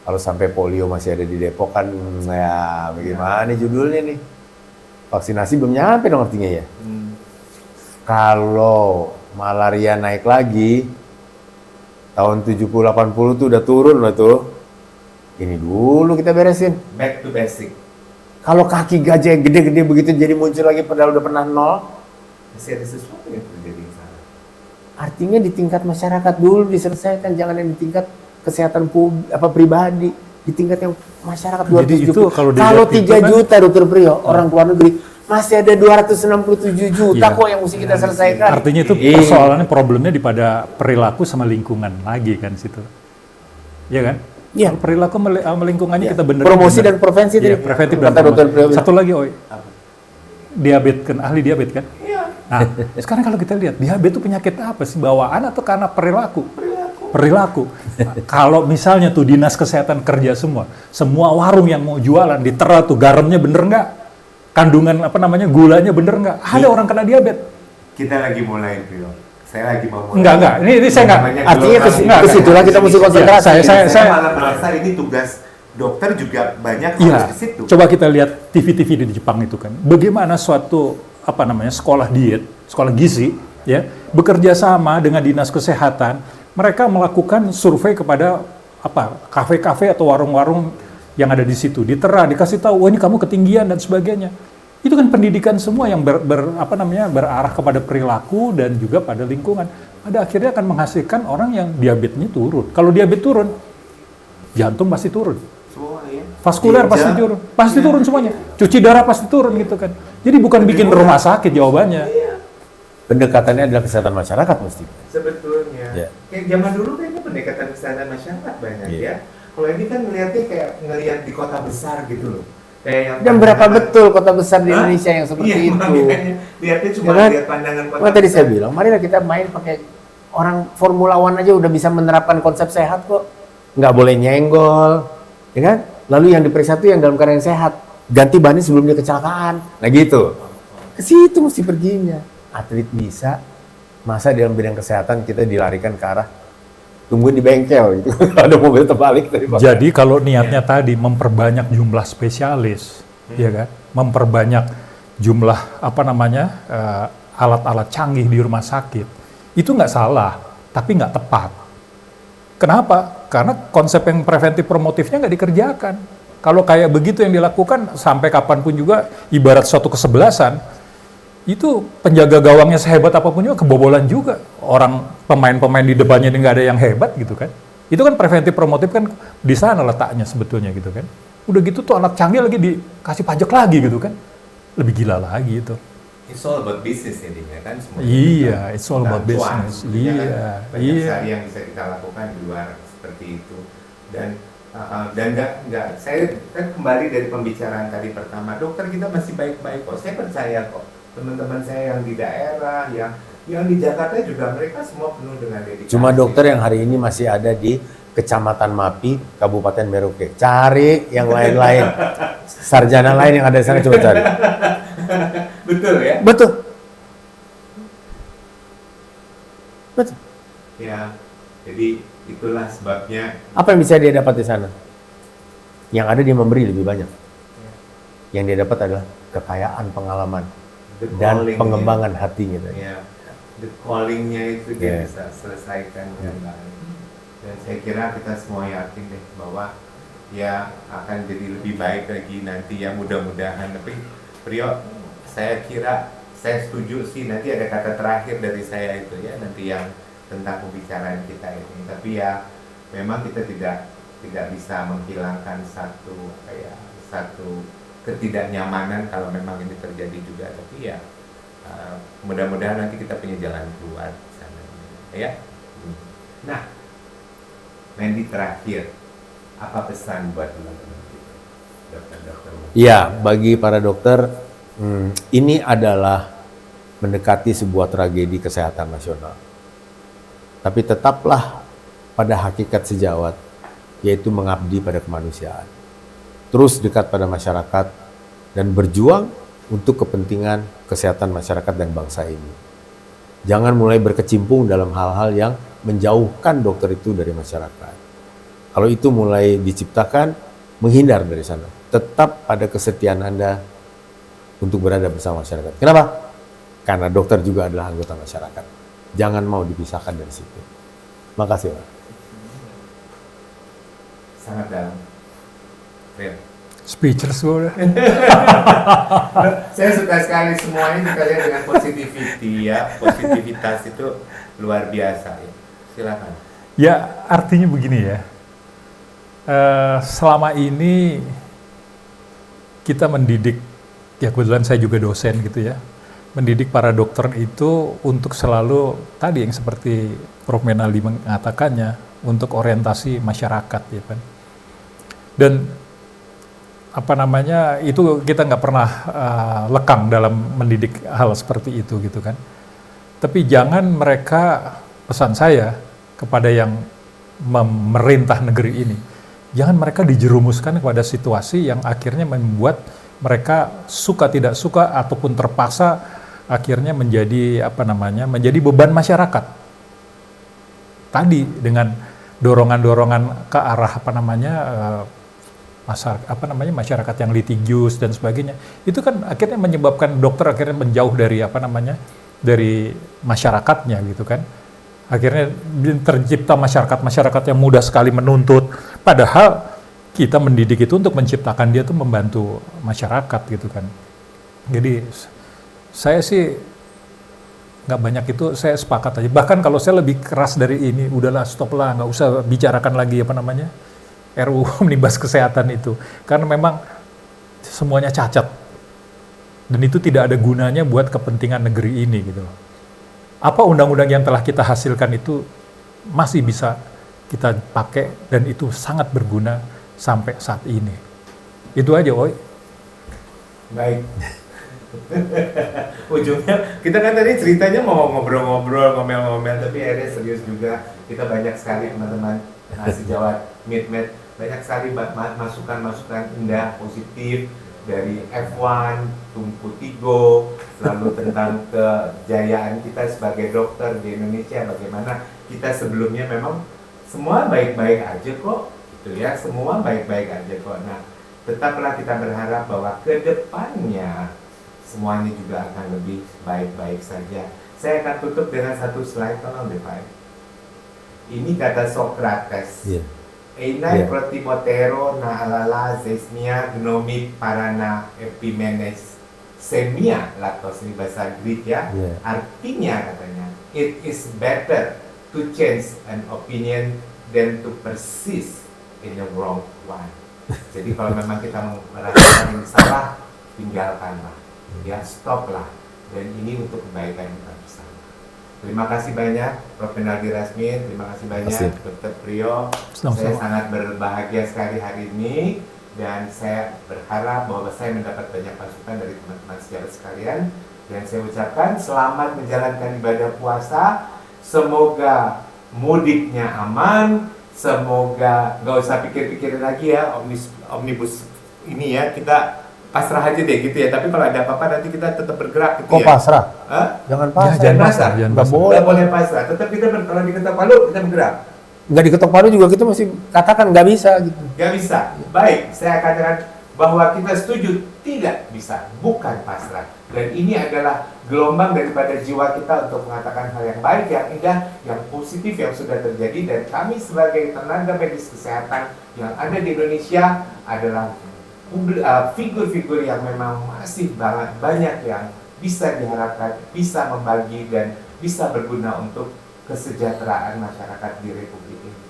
Kalau sampai polio masih ada di Depok kan, ya bagaimana judulnya nih? Vaksinasi belum nyampe dong artinya ya. Kalau malaria naik lagi, tahun 70-80 tuh udah turun lah tuh. Ini dulu kita beresin. Back to basic. Kalau kaki gajah yang gede-gede begitu jadi muncul lagi padahal udah pernah 0. Masih ada sesuatu yang terjadi di sana. Artinya di tingkat masyarakat dulu diselesaikan, jangan yang di tingkat kesehatan pribadi, di tingkat yang masyarakat 270. Jadi itu kalau 3 juta Dr. Priyo orang luar negeri masih ada 267 juta kok yang mesti kita selesaikan. Artinya itu persoalannya problemnya di pada perilaku sama lingkungan lagi kan situ. Iya kan? Iya. Kalau perilaku sama lingkungannya kita benerin. Promosi dan prevensi tadi. Preventif dan promosi. Satu lagi, diabetes kan, ahli diabetes kan? Nah, sekarang kalau kita lihat, diabetes itu penyakit apa sih? Bawaan atau karena perilaku? Perilaku. Kalau misalnya tuh dinas kesehatan kerja semua warung yang mau jualan ditera tuh garamnya bener nggak? Kandungan gulanya bener nggak? Ada orang kena diabetes. Kita lagi mulai, Priyo. Saya lagi mau mulai. Enggak. Ini saya nggak. Artinya ke situlah kita mesti konsentrasi. Saya malah merasa ini tugas dokter juga banyak harus ke situ. Coba kita lihat TV-TV di Jepang itu kan. Bagaimana suatu sekolah diet, sekolah gizi ya, bekerja sama dengan dinas kesehatan, mereka melakukan survei kepada kafe-kafe atau warung-warung yang ada di situ, ditera, dikasih tahu, ini kamu ketinggian dan sebagainya. Itu kan pendidikan semua yang berarah kepada perilaku dan juga pada lingkungan. pada akhirnya akan menghasilkan orang yang diabetesnya turun. Kalau diabetes turun, jantung pasti turun. Semua ya. Vaskuler pasti Ginjal. turun, pasti turun semuanya. Cuci darah pasti turun gitu kan. Jadi bukan bikin rumah sakit jawabannya. Pendekatannya adalah kesehatan masyarakat mesti. Sebetulnya. Ya. Kayak zaman dulu kayaknya pendekatan kesehatan masyarakat banyak Iya. ya. Kalau ini kan ngeliatnya kayak ngeliat di kota besar gitu loh. Kayak yang Dan berapa pandangan- betul kota besar di Hah? Indonesia yang seperti Iya, itu? makanya lihatnya cuma Ya kan? lihat pandangan kota Maka tadi besar. saya bilang, marilah kita main pakai orang Formula One aja udah bisa menerapkan konsep sehat kok. Nggak boleh nyenggol, ya kan? Lalu yang diperiksa itu yang dalam keadaan sehat. Ganti bannya sebelum dia kecelakaan. Nah gitu. Ke situ mesti perginya. Atlet bisa, masa dalam bidang kesehatan kita dilarikan ke arah tungguin di bengkel gitu. Ada mobil terbalik tadi Pak. Jadi kalau niatnya tadi memperbanyak jumlah spesialis, ya kan, memperbanyak jumlah apa namanya alat-alat canggih di rumah sakit, itu nggak salah, tapi nggak tepat. Kenapa? Karena konsep yang preventif promotifnya nggak dikerjakan. Kalau kayak begitu yang dilakukan sampai kapanpun juga ibarat suatu kesebelasan, itu penjaga gawangnya sehebat apapun juga kebobolan juga. Orang pemain-pemain di depannya ini nggak ada yang hebat gitu kan. Itu kan preventif promotif kan di sana letaknya sebetulnya gitu kan. Udah gitu tuh alat canggih lagi dikasih pajak lagi gitu kan. Lebih gila lagi itu. It's all about business intinya kan semua. Iya, it's all about Tentang cuan, business. sebetulnya kan Iya, banyak iya. sekali yang bisa kita lakukan di luar seperti itu. Dan nggak saya kan kembali dari pembicaraan tadi pertama, dokter kita masih baik-baik kok. Saya percaya kok teman-teman saya yang di daerah, yang di Jakarta juga mereka semua penuh dengan dedikasi. Cuma dokter yang hari ini masih ada di Kecamatan Mapi, Kabupaten Merauke. Cari yang lain-lain. Sarjana lain yang ada di sana coba cari. Betul ya? Betul. Betul. Ya, jadi itulah sebabnya. Apa yang bisa dia dapat di sana? Yang ada dia memberi lebih banyak. Yang dia dapat adalah kekayaan pengalaman The dan calling, pengembangan hatinya tadi. ya, the callingnya itu dia Yeah. bisa selesaikan dengan baik. Dan saya kira kita semua yakin deh bahwa ya akan jadi lebih baik lagi nanti ya mudah-mudahan. Tapi Priyo, saya kira saya setuju sih nanti ada kata terakhir dari saya itu ya nanti yang tentang pembicaraan kita ini. Tapi ya memang kita tidak bisa menghilangkan satu ketidaknyamanan kalau memang ini terjadi juga. Tapi ya mudah-mudahan nanti kita punya jalan keluar di sana ya. Nah, Mendy terakhir, apa pesan buat teman-teman kita, dokter-dokter? Ya, bagi para dokter, ini adalah mendekati sebuah tragedi kesehatan nasional. Tapi tetaplah pada hakikat sejawat, yaitu mengabdi pada kemanusiaan. Terus dekat pada masyarakat dan berjuang untuk kepentingan kesehatan masyarakat dan bangsa ini. Jangan mulai berkecimpung dalam hal-hal yang menjauhkan dokter itu dari masyarakat. Kalau itu mulai diciptakan, menghindar dari sana. Tetap pada kesetiaan Anda untuk berada bersama masyarakat. Kenapa? Karena dokter juga adalah anggota masyarakat. Jangan mau dipisahkan dari situ. Makasih, Pak. Sangat dalam. Real. Speechless gue udah. Saya suka sekali semuanya kita lihat dengan positivity ya, positivitas itu luar biasa ya. Silakan. Ya, artinya begini ya. Selama ini kita mendidik, ya kebetulan saya juga dosen gitu ya, mendidik para dokter itu untuk selalu tadi yang seperti Prof. Menali mengatakannya, untuk orientasi masyarakat ya kan. Dan apa namanya, itu kita nggak pernah lekang dalam mendidik hal seperti itu gitu kan. Tapi jangan mereka, pesan saya kepada yang memerintah negeri ini, jangan mereka dijerumuskan kepada situasi yang akhirnya membuat mereka suka tidak suka ataupun terpaksa akhirnya menjadi apa namanya, menjadi beban masyarakat. Tadi dengan dorongan-dorongan ke arah apa namanya, masyarakat yang litigius dan sebagainya, itu kan akhirnya menyebabkan dokter akhirnya menjauh dari apa namanya, dari masyarakatnya gitu kan. Akhirnya tercipta masyarakat yang mudah sekali menuntut, padahal kita mendidik itu untuk menciptakan dia tuh membantu masyarakat gitu kan. Jadi saya sih nggak banyak itu saya sepakat aja. Bahkan kalau saya lebih keras dari ini, udahlah stop lah, nggak usah bicarakan lagi apa namanya RUU Omnibus Kesehatan itu, karena memang semuanya cacat dan itu tidak ada gunanya buat kepentingan negeri ini gitu loh. Apa undang-undang yang telah kita hasilkan itu masih bisa kita pakai dan itu sangat berguna sampai saat ini. Itu aja, Oi. Baik. Ujungnya kita kan tadi ceritanya mau ngobrol-ngobrol, ngomel-ngomel, tapi akhirnya serius juga. Kita banyak sekali teman-teman nasi Jawa Meet, banyak sekali masukan-masukan indah, positif dari F1, Tumpu Tigo, lalu tentang kejayaan kita sebagai dokter di Indonesia, bagaimana kita sebelumnya memang semua baik-baik aja kok, gitu ya, semua baik-baik aja kok. Nah, tetaplah kita berharap bahwa ke depannya semuanya juga akan lebih baik-baik saja. Saya akan tutup dengan satu slide, tolong deh Pak. Ini kata Socrates. Iya. Einai Iya. protimotero na alala zesmia gnomi parana epimenes semia laktos, ini bahasa Greek ya. Iya. Artinya katanya, it is better to change an opinion than to persist in the wrong one. Jadi kalau memang kita merasakan ini salah, tinggalkanlah, ya stoplah. Dan ini untuk kebaikan kita bersama. Terima kasih banyak Prof. Menaldi Rasmin, terima kasih banyak Dr. Priyo. Saya sangat berbahagia sekali hari ini dan saya berharap bahwa saya mendapat banyak masukan dari teman-teman sejawat sekalian. Dan saya ucapkan selamat menjalankan ibadah puasa. Semoga mudiknya aman. Semoga nggak usah pikir-pikirin lagi ya omnibus ini ya, kita pasrah aja deh gitu ya. Tapi kalau ada apa-apa nanti kita tetap bergerak gitu. Kok ya. pasrah? Hah? Jangan pasrah. Jangan pasrah. pasrah, jangan Nggak pasrah. boleh. Nggak boleh pasrah. Tetap kita kalau diketok palu kita bergerak. Nggak diketok palu juga kita masih katakan nggak bisa gitu. Nggak bisa. Baik, saya katakan bahwa kita setuju tidak bisa, bukan pasrah. Dan ini adalah gelombang daripada jiwa kita untuk mengatakan hal yang baik, yang indah, yang positif yang sudah terjadi. Dan kami sebagai tenaga medis kesehatan yang ada di Indonesia adalah figur-figur yang memang masih banyak yang bisa diharapkan, bisa membagi dan bisa berguna untuk kesejahteraan masyarakat di Republik ini.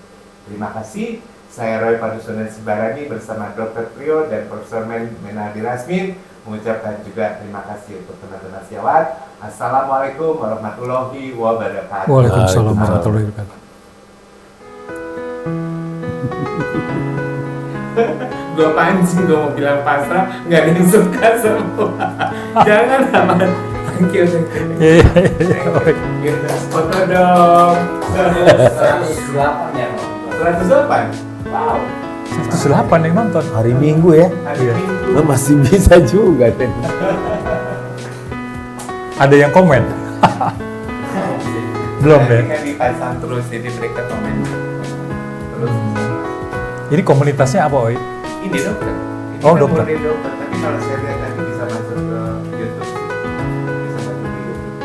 Terima kasih. Saya Roy Padusunan Sibarani bersama Dr. Priyo dan Profesor Menaldi Rasmin mengucapkan juga terima kasih untuk teman-teman sejawat. Assalamualaikum warahmatullahi wabarakatuh. Waalaikumsalam warahmatullahi wabarakatuh. Gue pancing, gue mau bilang pasrah, nggak ada yang suka semua. Jangan aman. Thank you. Kita foto dong. 108 ya, Bang. 108. Wow. 108 yang nonton. Hari Minggu ya. Hari Iya. Minggu. Lo masih bisa juga kan. Ada yang komen? Belum Nanti ya? kan dipasang terus, jadi mereka komen terus. Ini komunitasnya apa, Oi? Ini dokter. Ini Oh, kan dokter. murni dokter. Tapi kalau saya lihat nanti bisa masuk ke YouTube, bisa masuk ke YouTube.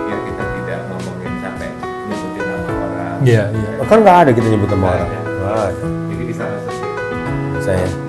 Biar kita tidak ngomongin sampai nyebutin nama orang. Iya, iya. Kan nggak ada kita nyebut nama orang. Nggak ada. Nggak ada. Jadi bisa masuk ke Saya. YouTube.